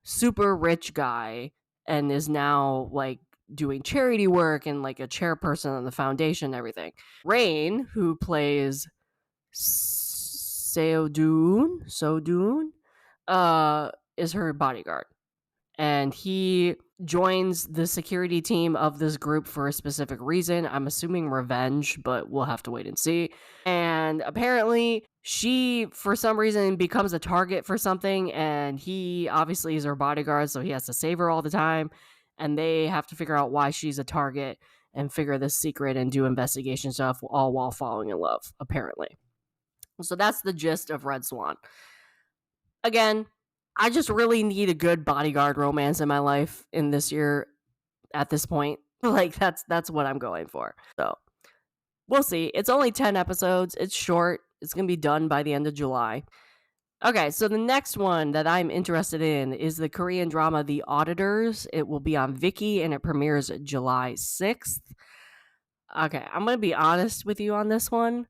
super rich guy and is now like doing charity work and like a chairperson on the foundation and everything. Rain, who plays Seo-doon, is her bodyguard. And he joins the security team of this group for a specific reason. I'm assuming revenge, but we'll have to wait and see. And apparently, she, for some reason, becomes a target for something, and he obviously is her bodyguard, so he has to save her all the time. And they have to figure out why she's a target and figure this secret and do investigation stuff, all while falling in love, apparently. So that's the gist of Red Swan. Again, I just really need a good bodyguard romance in my life in this year at this point. Like that's what I'm going for. So we'll see. It's only 10 episodes. It's short. It's going to be done by the end of July. Okay, so the next one that I'm interested in is the Korean drama The Auditors. It will be on Viki and it premieres July 6th. Okay, I'm going to be honest with you on this one.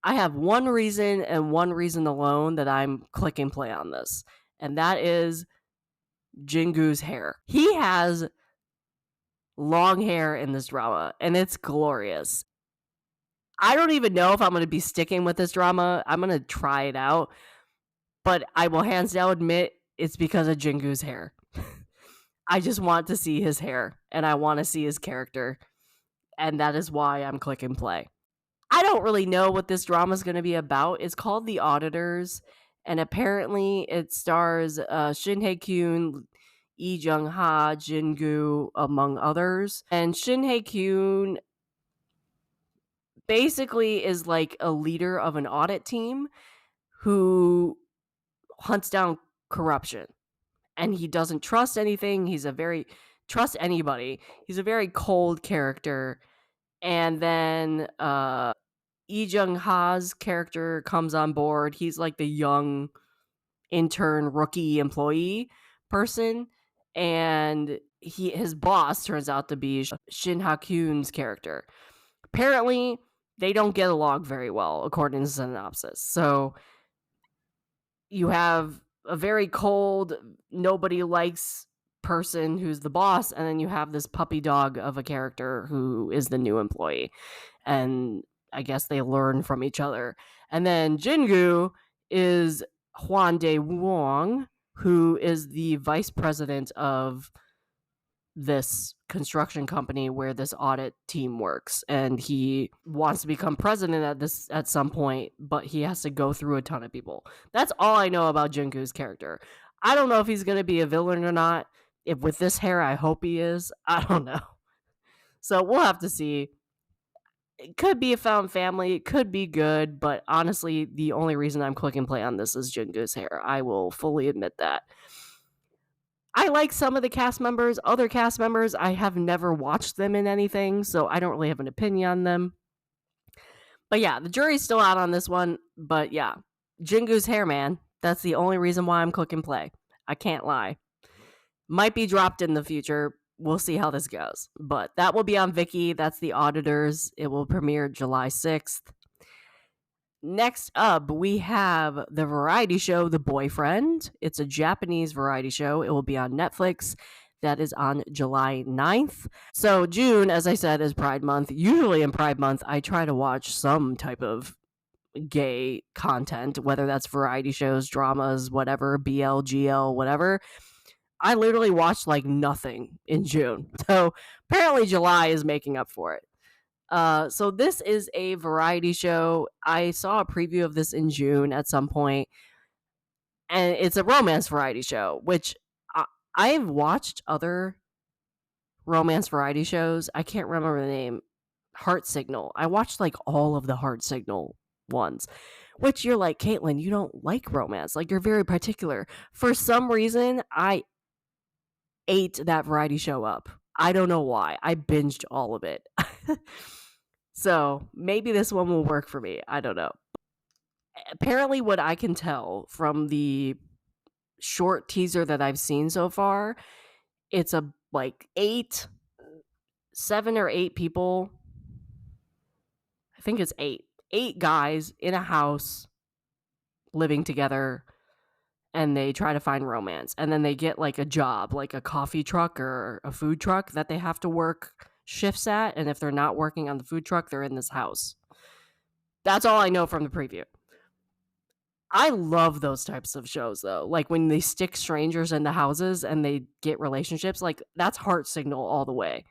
I have one reason and one reason alone that I'm clicking play on this, and that is Jingu's hair. He has long hair in this drama, and it's glorious. I don't even know if I'm going to be sticking with this drama. I'm going to try it out, but I will hands down admit it's because of Jingu's hair. I just want to see his hair, and I want to see his character, and that is why I'm clicking play. I don't really know what this drama is going to be about. It's called The Auditors, and apparently it stars Shin Hye-kyun, Lee Jung-ha, Jingu, among others. And Shin Hye-kyun basically is like a leader of an audit team who hunts down corruption. And he doesn't trust anything. Trust anybody. He's a very cold character. And then Lee Jung-ha's character comes on board. He's like the young intern rookie employee person, and his boss turns out to be Shin Ha-kyun's character. Apparently, they don't get along very well, according to the synopsis. So you have a very cold, nobody likes person who's the boss, and then you have this puppy dog of a character who is the new employee. And I guess they learn from each other. And then Jingu is Hwan Dae Wong, who is the vice president of this construction company where this audit team works, and he wants to become president at some point, but he has to go through a ton of people. That's all I know about Jingu's character. I don't know if he's going to be a villain or not. If with this hair, I hope he is. I don't know. So we'll have to see. It could be a found family. It could be good, but honestly, the only reason I'm clicking play on this is Jingu's hair. I will fully admit that. I like some of the cast members. Other cast members, I have never watched them in anything, so I don't really have an opinion on them. But yeah, the jury's still out on this one. But yeah, Jingu's hair, man. That's the only reason why I'm clicking play. I can't lie. Might be dropped in the future. We'll see how this goes. But that will be on Viki. That's The Auditors. It will premiere July 6th. Next up, we have the variety show The Boyfriend. It's a Japanese variety show. It will be on Netflix. That is on July 9th. So June, as I said, is Pride Month. Usually in Pride Month, I try to watch some type of gay content, whether that's variety shows, dramas, whatever, BL, GL, whatever. I literally watched like nothing in June. So apparently July is making up for it. So this is a variety show. I saw a preview of this in June at some point, and it's a romance variety show, which I've watched other romance variety shows. I can't remember the name. Heart Signal. I watched like all of the Heart Signal ones, which you're like, Caitlin, you don't like romance. Like, you're very particular. For some reason, I ate that variety show up. I don't know why. I binged all of it. So maybe this one will work for me. I don't know. Apparently, what I can tell from the short teaser that I've seen so far, it's a like 7 or 8 people. I think it's 8 guys in a house living together, and they try to find romance. And then they get like a job, like a coffee truck or a food truck that they have to work shifts at. And if they're not working on the food truck, they're in this house. That's all I know from the preview. I love those types of shows though. Like when they stick strangers in the houses and they get relationships, like that's heart signal all the way.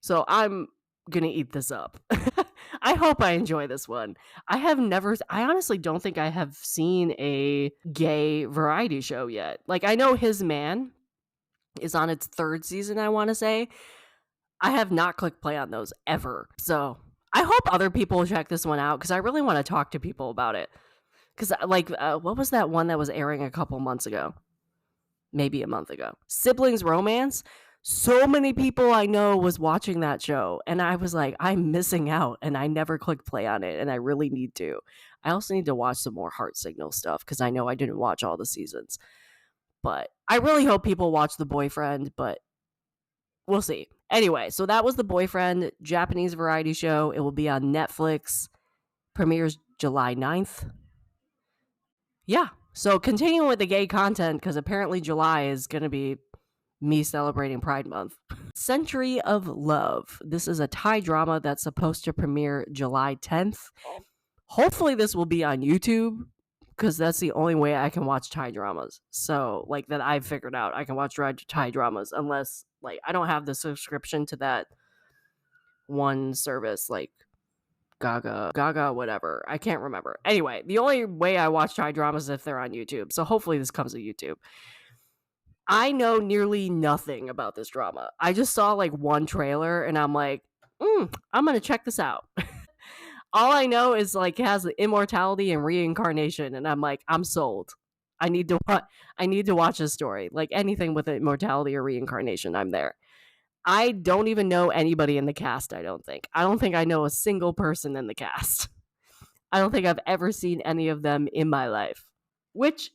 So I'm gonna eat this up. I hope I enjoy this one. I honestly don't think I have seen a gay variety show yet. Like I know His Man is on its third season, I want to say. I have not clicked play on those ever. So I hope other people check this one out because I really want to talk to people about it. Because, what was that one that was airing a couple months ago? Maybe a month ago. Siblings Romance. So many people I know was watching that show, and I was like, I'm missing out, and I never clicked play on it, and I really need to. I also need to watch some more Heart Signal stuff because I know I didn't watch all the seasons. But I really hope people watch The Boyfriend, but we'll see. Anyway, so that was The Boyfriend, Japanese variety show. It will be on Netflix. Premieres July 9th. Yeah. So continuing with the gay content, because apparently July is going to be me celebrating Pride Month. Century of Love. This is a Thai drama that's supposed to premiere July 10th. Hopefully, this will be on YouTube because that's the only way I can watch Thai dramas. So, like, that I've figured out, I can watch Thai dramas unless, like, I don't have the subscription to that one service, like, Gaga, whatever. I can't remember. Anyway, the only way I watch Thai dramas is if they're on YouTube. So hopefully this comes to YouTube. I know nearly nothing about this drama. I just saw like one trailer and I'm like, I'm gonna check this out. All I know is like it has immortality and reincarnation, and I'm like, I'm sold. I need to watch this story. Like anything with immortality or reincarnation, I'm there. I don't even know anybody in the cast, I don't think. I don't think I know a single person in the cast. I don't think I've ever seen any of them in my life, which,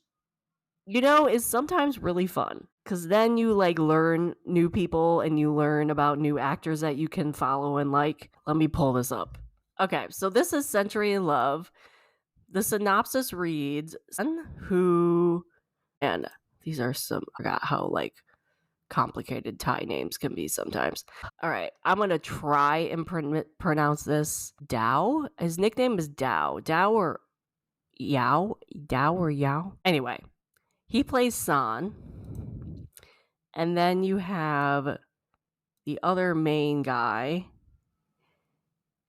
is sometimes really fun because then you like learn new people and you learn about new actors that you can follow and like. Let me pull this up. Okay, so this is Century in Love. The synopsis reads, who, and these are some, I forgot how like complicated Thai names can be sometimes. All right, I'm gonna try and pronounce this. Dao. His nickname is Dao. Dao or Yao. Dao or Yao. Anyway, he plays San, and then you have the other main guy.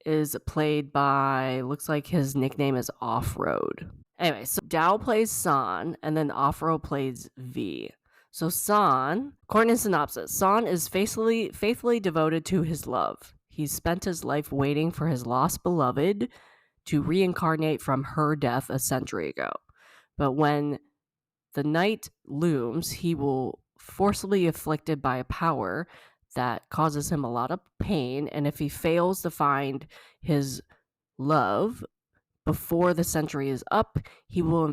Is played by. Looks like his nickname is Off Road. Anyway, so Dao plays San, and then Off Road plays V. So San, according to synopsis, San is faithfully devoted to his love. He's spent his life waiting for his lost beloved to reincarnate from her death a century ago. But when the night looms, he will forcibly afflicted by a power that causes him a lot of pain, and if he fails to find his love before the century is up, he will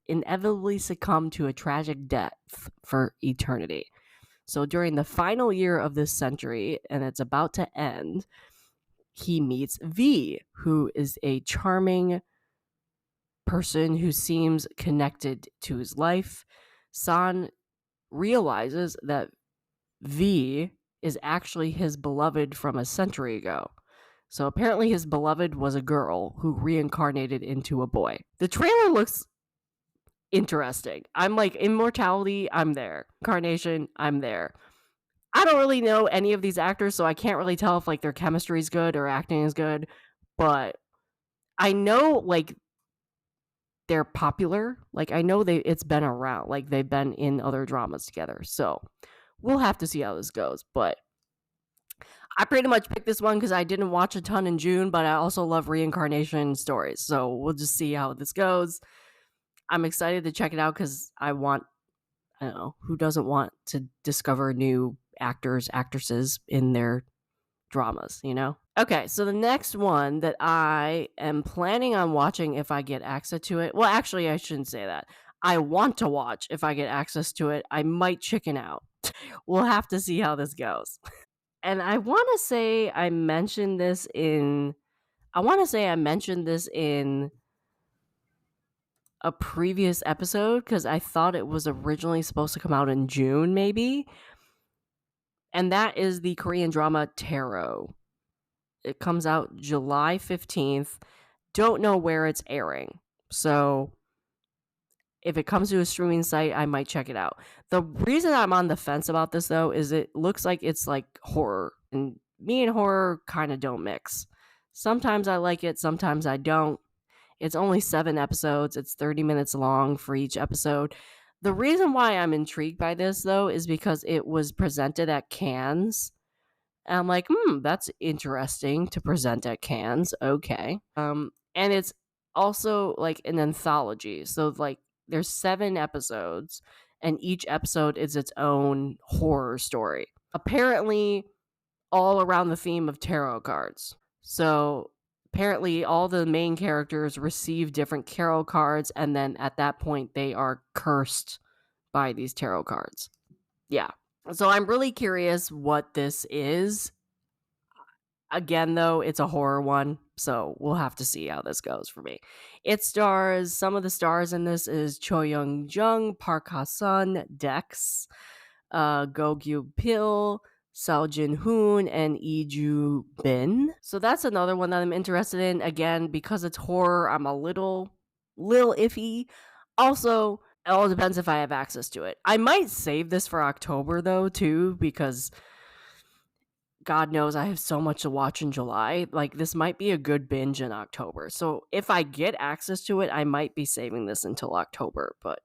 inevitably succumb to a tragic death for eternity. So during the final year of this century, and it's about to end, he meets V, who is a charming person who seems connected to his life. San realizes that V is actually his beloved from a century ago. So apparently his beloved was a girl who reincarnated into a boy. The trailer looks interesting. I'm like, immortality, I'm there. Incarnation, I'm there. I don't really know any of these actors, so I can't really tell if like their chemistry is good or acting is good, but I know like they're popular. Like I know it's been around. Like they've been in other dramas together. So we'll have to see how this goes, but I pretty much picked this one because I didn't watch a ton in June, but I also love reincarnation stories. So we'll just see how this goes. I'm excited to check it out because I don't know, who doesn't want to discover new actors, actresses in their dramas, Okay, so the next one that I am planning on watching if I get access to it. Well, actually, I shouldn't say that. I want to watch if I get access to it. I might chicken out. We'll have to see how this goes. And I want to say I mentioned this in a previous episode because I thought it was originally supposed to come out in June, maybe. And that is the Korean drama Tarot. It comes out July 15th. Don't know where it's airing. So If it comes to a streaming site, I might check it out. The reason I'm on the fence about this, though, is it looks like it's like horror, and me and horror kind of don't mix. Sometimes I like it, sometimes I don't. It's only 7 episodes, it's 30 minutes long for each episode. The reason why I'm intrigued by this, though, is because it was presented at Cannes. And I'm like, that's interesting to present at Cannes. Okay. And it's also like an anthology. So, like, there's 7 episodes, and each episode is its own horror story. Apparently, all around the theme of tarot cards. So apparently all the main characters receive different tarot cards, and then at that point they are cursed by these tarot cards. Yeah. So I'm really curious what this is. Again, though, it's a horror one, so we'll have to see how this goes for me. It stars, some of the stars in this is Cho Young Jung, Park Ha Sun, Dex, Go Gyu Pil, Seo Jin Hoon, and Lee Ju Bin. So that's another one that I'm interested in. Again, because it's horror, I'm a little iffy. Also, it all depends if I have access to it. I might save this for October, though, too, because God knows I have so much to watch in July. Like, this might be a good binge in October. So if I get access to it, I might be saving this until October, but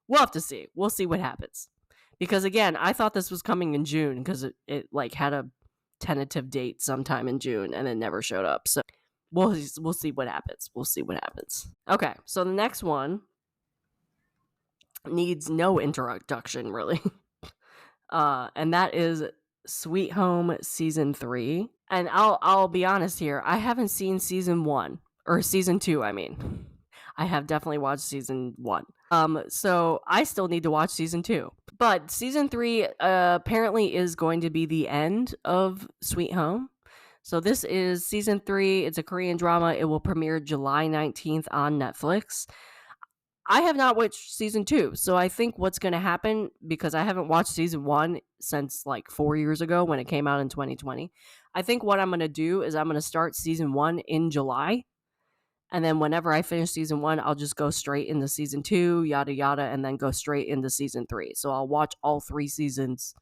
we'll have to see. We'll see what happens. Because again, I thought this was coming in June because it like had a tentative date sometime in June and it never showed up. So we'll see what happens. We'll see what happens. Okay, so the next one needs no introduction really. And that is Sweet Home Season 3. And I'll be honest here, I haven't seen Season 1 or Season 2, I mean. I have definitely watched Season 1. So I still need to watch Season 2. But Season 3 apparently is going to be the end of Sweet Home. So this is Season 3. It's a Korean drama. It will premiere July 19th on Netflix. I have not watched Season 2. So I think what's going to happen, because I haven't watched Season 1 since like 4 years ago when it came out in 2020. I think what I'm going to do is I'm going to start Season 1 in July. And then whenever I finish Season 1, I'll just go straight into Season 2, yada yada, and then go straight into Season 3. So I'll watch all 3 seasons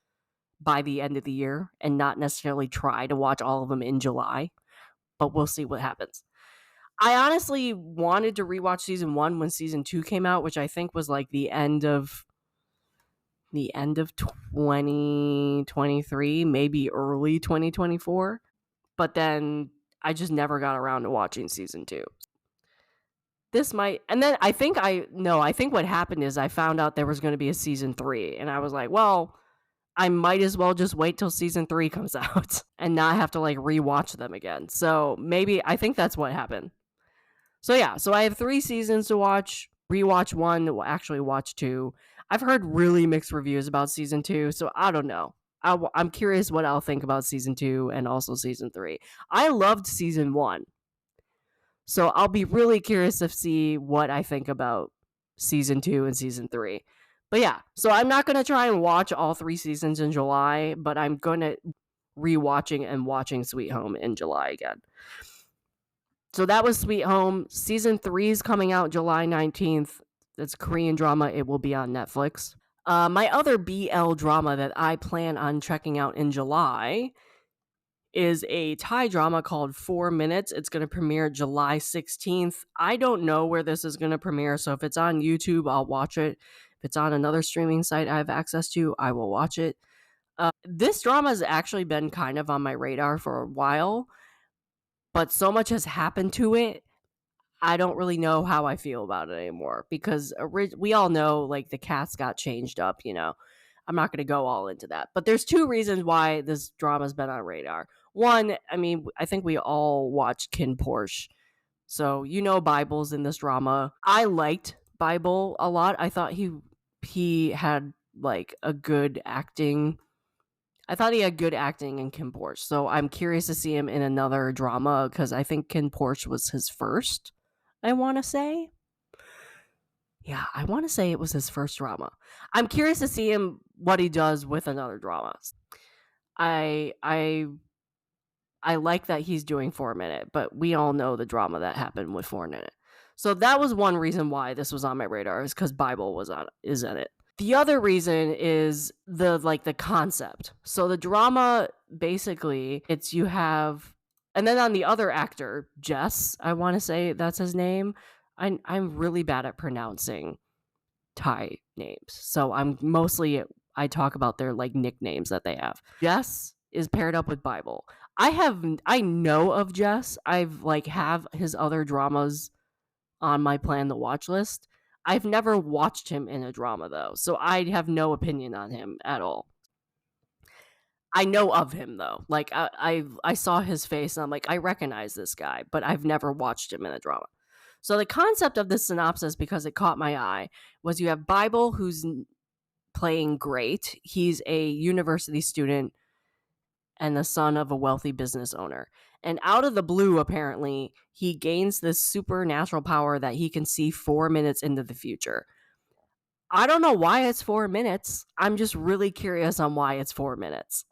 by the end of the year and not necessarily try to watch all of them in July. But we'll see what happens. I honestly wanted to rewatch Season 1 when Season 2 came out, which I think was like the end of 2023, maybe early 2024. But then I just never got around to watching Season 2. This might, and then I think what happened is I found out there was going to be a Season 3, and I was like, well, I might as well just wait till Season 3 comes out and not have to like rewatch them again. So maybe, I think that's what happened. So yeah, so I have 3 seasons to watch. Rewatch 1, actually watch 2. I've heard really mixed reviews about Season 2, so I don't know. I'm curious what I'll think about Season 2 and also Season 3. I loved Season 1. So I'll be really curious to see what I think about Season 2 and Season 3. But yeah, so I'm not going to try and watch all 3 seasons in July, but I'm going to rewatching and watching Sweet Home in July again. So that was Sweet Home. Season 3 is coming out July 19th. It's a Korean drama. It will be on Netflix. My other BL drama that I plan on checking out in July is a Thai drama called 4 Minutes. It's going to premiere July 16th. I don't know where this is going to premiere, so if it's on YouTube, I'll watch it. If it's on another streaming site I have access to, I will watch it. This drama has actually been kind of on my radar for a while, but so much has happened to it, I don't really know how I feel about it anymore, because we all know, like, the cast got changed up, you know. I'm not going to go all into that. But there's 2 reasons why this drama's been on radar. One, I mean, I think we all watched Kin Porsche. So, you know, Bible's in this drama. I liked Bible a lot. I thought he had, like, a good acting. I thought he had good acting in Kin Porsche. So I'm curious to see him in another drama, because I think Kin Porsche was his first, I want to say. Yeah, I want to say it was his first drama. I'm curious to see him, what he does with another drama. I like that he's doing 4 Minute, but we all know the drama that happened with 4 Minute. So that was one reason why this was on my radar, is because Bible is in it. The other reason is the concept. So the drama, basically, it's you have, and then on the other actor, Jess, I want to say that's his name. I'm really bad at pronouncing Thai names, so I talk about their like nicknames that they have. Jess is paired up with Bible. I know of Jess. I've like have his other dramas on my plan to watch list. I've never watched him in a drama though, so I have no opinion on him at all. I know of him though. Like I saw his face and I'm like, I recognize this guy, but I've never watched him in a drama. So the concept of this synopsis, because it caught my eye, was you have Bible, who's playing great. He's a university student and the son of a wealthy business owner. And out of the blue, apparently, he gains this supernatural power that he can see 4 minutes into the future. I don't know why it's 4 minutes. I'm just really curious on why it's 4 minutes.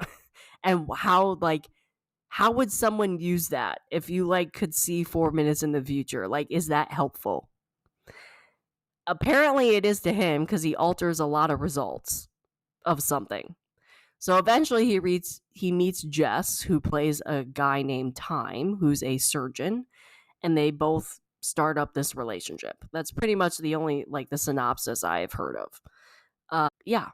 And how would someone use that if you like could see 4 minutes in the future? Like, is that helpful? Apparently it is to him, because he alters a lot of results of something. So eventually he meets Jess, who plays a guy named Time, who's a surgeon, and they both start up this relationship. That's pretty much the only like the synopsis I've heard of. Yeah.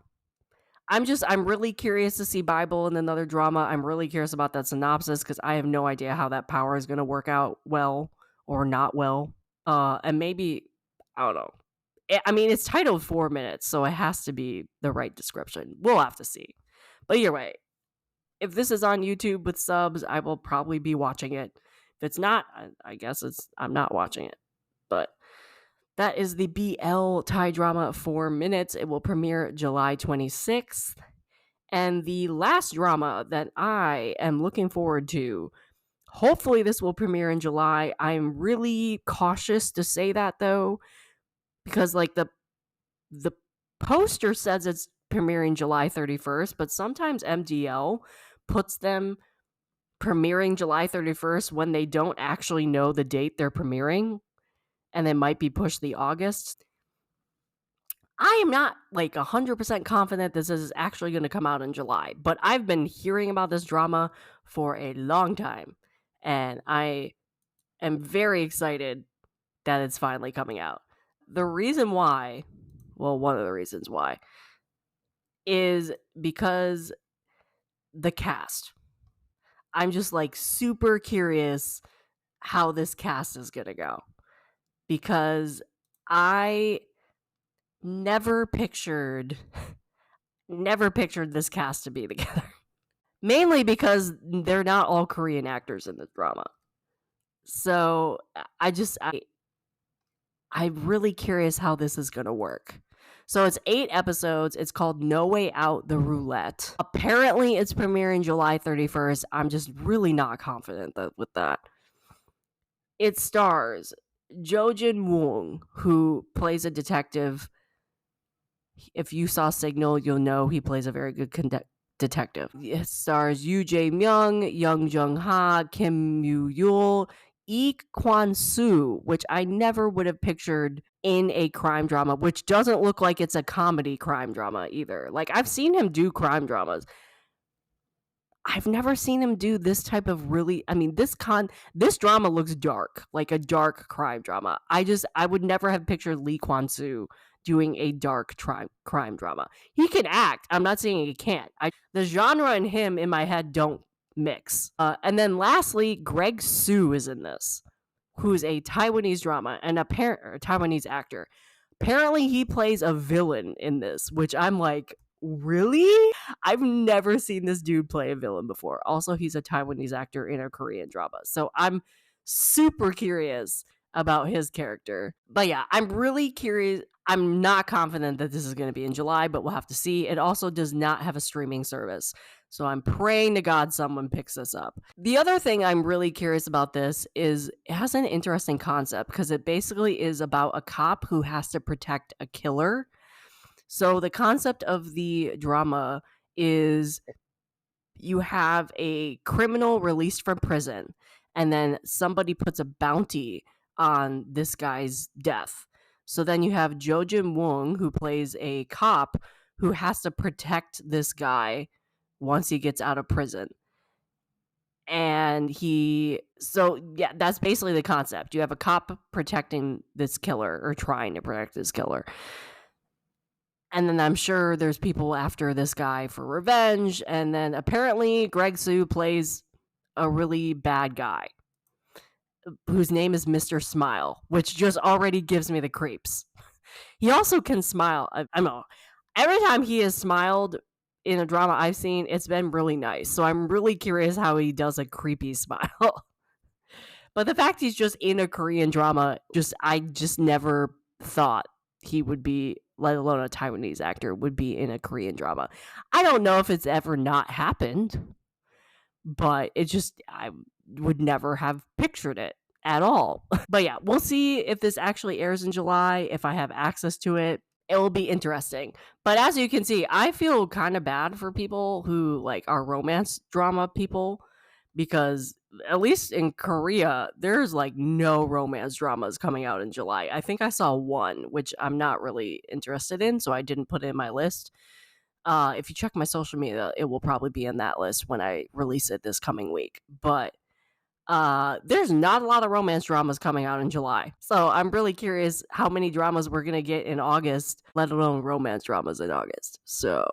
I'm really curious to see Bible in another drama. I'm really curious about that synopsis because I have no idea how that power is going to work out well or not well. And maybe I don't know. I mean, it's titled 4 minutes, so it has to be the right description. We'll have to see. But either way, if this is on YouTube with subs, I will probably be watching it. If it's not, I guess I'm not watching it. But that is the BL Thai drama 4 minutes. It will premiere July 26th. And the last drama that I am looking forward to, hopefully this will premiere in July. I'm really cautious to say that though, because like the poster says it's premiering July 31st, but sometimes MDL puts them premiering July 31st when they don't actually know the date they're premiering, and they might be pushed to August. I am not like 100% confident this is actually going to come out in July, but I've been hearing about this drama for a long time, and I am very excited that it's finally coming out. The reason why, well, one of the reasons why, is because the cast. I'm just like super curious how this cast is going to go, because I never pictured this cast to be together. Mainly because they're not all Korean actors in the drama. So I'm really curious how this is going to work. So it's 8 episodes. It's called No Way Out, The Roulette. Apparently it's premiering July 31st. I'm just really not confident with that. It stars Jo Jin Woong, who plays a detective. If you saw Signal, you'll know he plays a very good detective. It stars Yoo Jae Myung, Young Jung Ha, Kim Moo Yul, Lee Kwan Soo, which I never would have pictured in a crime drama, which doesn't look like it's a comedy crime drama either. Like, I've seen him do crime dramas. I've never seen him do this type of really, I mean, this drama looks dark, like a dark crime drama. I would never have pictured Lee Kwan Soo doing a dark crime drama. He can act. I'm not saying he can't. The genre and him in my head don't mix. And then lastly, Greg Sue is in this, who's a Taiwanese drama and a Taiwanese actor. Apparently he plays a villain in this, which I'm like, really? I've never seen this dude play a villain before. Also, he's a Taiwanese actor in a Korean drama. So I'm super curious about his character. But yeah, I'm really curious. I'm not confident that this is going to be in July, but we'll have to see. It also does not have a streaming service. So I'm praying to God someone picks this up. The other thing I'm really curious about this is it has an interesting concept, because it basically is about a cop who has to protect a killer. So the concept of the drama is you have a criminal released from prison, and then somebody puts a bounty on this guy's death. So then you have Jo Jin Woong, who plays a cop who has to protect this guy once he gets out of prison. And that's basically the concept. You have a cop protecting this killer, or trying to protect this killer. And then I'm sure there's people after this guy for revenge. And then apparently Greg Sue plays a really bad guy whose name is Mr. Smile, which just already gives me the creeps. He also can smile. I know. Every time he has smiled in a drama I've seen, it's been really nice. So I'm really curious how he does a creepy smile. But the fact he's just in a Korean drama, I just never thought he would be, let alone a Taiwanese actor, would be in a Korean drama. I don't know if it's ever not happened, but I would never have pictured it at all. But yeah, we'll see if this actually airs in July, if I have access to it. It will be interesting. But as you can see, I feel kind of bad for people who like are romance drama people, because at least in Korea, there's like no romance dramas coming out in July. I think I saw one, which I'm not really interested in, so I didn't put it in my list. If you check my social media, it will probably be in that list when I release it this coming week. But there's not a lot of romance dramas coming out in July. So I'm really curious how many dramas we're gonna get in August, let alone romance dramas in August. So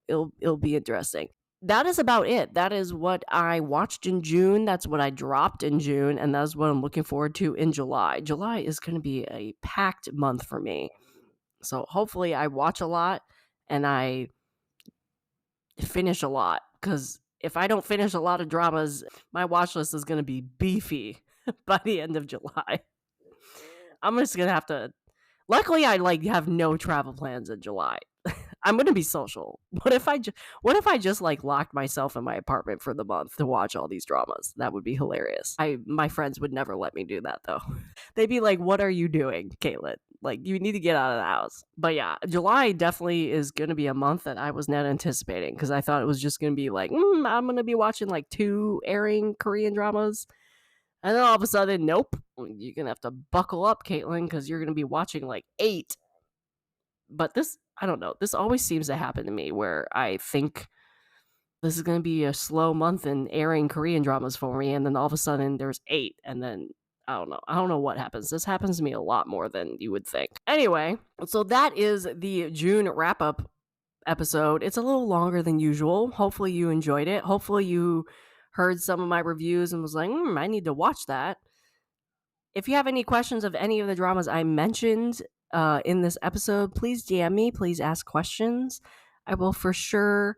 it'll be interesting. That is about it. That is what I watched in June. That's what I dropped in June, and that's what I'm looking forward to in July. July is going to be a packed month for me. So hopefully I watch a lot and I finish a lot, because if I don't finish a lot of dramas, my watch list is going to be beefy by the end of July. I'm just going to have to. Luckily, I have no travel plans in July. I'm gonna be social. What if I just like locked myself in my apartment for the month to watch all these dramas? That would be hilarious. My friends would never let me do that though. They'd be like, "What are you doing, Caitlin? Like, you need to get out of the house." But yeah, July definitely is gonna be a month that I was not anticipating, because I thought it was just gonna be like, I'm gonna be watching like 2 airing Korean dramas. And then all of a sudden, nope, you're gonna have to buckle up, Caitlin, because you're gonna be watching like 8. But I don't know. This always seems to happen to me, where I think this is going to be a slow month in airing Korean dramas for me, and then all of a sudden there's 8, and then I don't know. I don't know what happens. This happens to me a lot more than you would think. Anyway, so that is the June wrap up episode. It's a little longer than usual. Hopefully you enjoyed it. Hopefully you heard some of my reviews and was like, I need to watch that. If you have any questions of any of the dramas I mentioned in this episode, please DM me. Please ask questions. I will for sure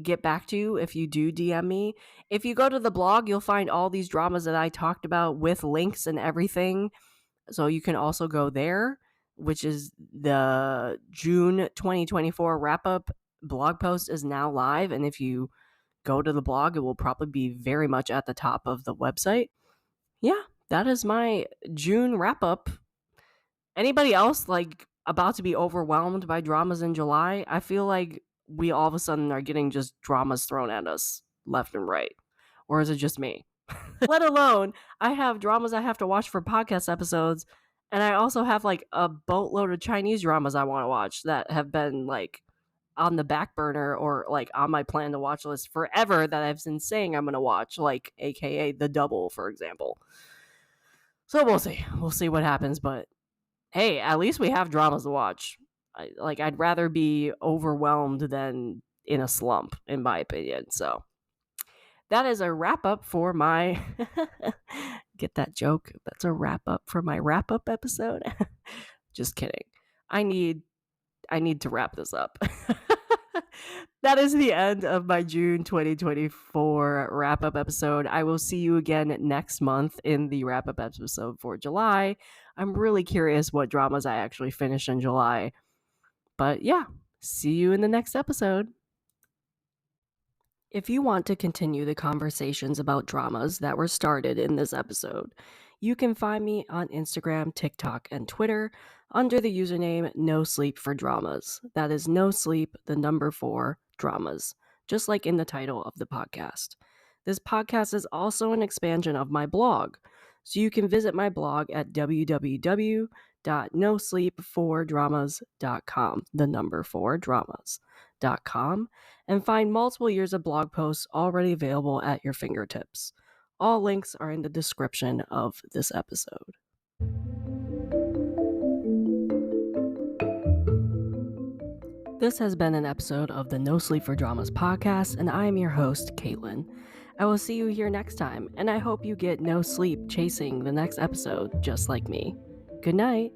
get back to you if you do DM me. If you go to the blog, you'll find all these dramas that I talked about with links and everything. So you can also go there, which is the June 2024 wrap-up blog post is now live. And if you go to the blog, it will probably be very much at the top of the website. Yeah, that is my June wrap-up. Anybody else like about to be overwhelmed by dramas in July? I feel like we all of a sudden are getting just dramas thrown at us left and right. Or is it just me? Let alone, I have dramas I have to watch for podcast episodes, and I also have like a boatload of Chinese dramas I want to watch that have been like on the back burner or like on my plan to watch list forever that I've been saying I'm going to watch, like aka The Double, for example. So we'll see. We'll see what happens, but hey, at least we have dramas to watch. I'd rather be overwhelmed than in a slump, in my opinion. So that is a wrap up for my get that joke? That's a wrap up for my wrap up episode. Just kidding. I need to wrap this up. That is the end of my June 2024 wrap up episode. I will see you again next month in the wrap up episode for July. I'm really curious what dramas I actually finish in July. But yeah, see you in the next episode. If you want to continue the conversations about dramas that were started in this episode, you can find me on Instagram, TikTok, and Twitter under the username No Sleep for Dramas. That is No Sleep, the number 4 dramas, just like in the title of the podcast. This podcast is also an expansion of my blog. So you can visit my blog at www.nosleep4dramas.com, the number 4dramas.com, and find multiple years of blog posts already available at your fingertips. All links are in the description of this episode. This has been an episode of the No Sleep for Dramas podcast, and I am your host, Caitlin. I will see you here next time, and I hope you get no sleep chasing the next episode just like me. Good night.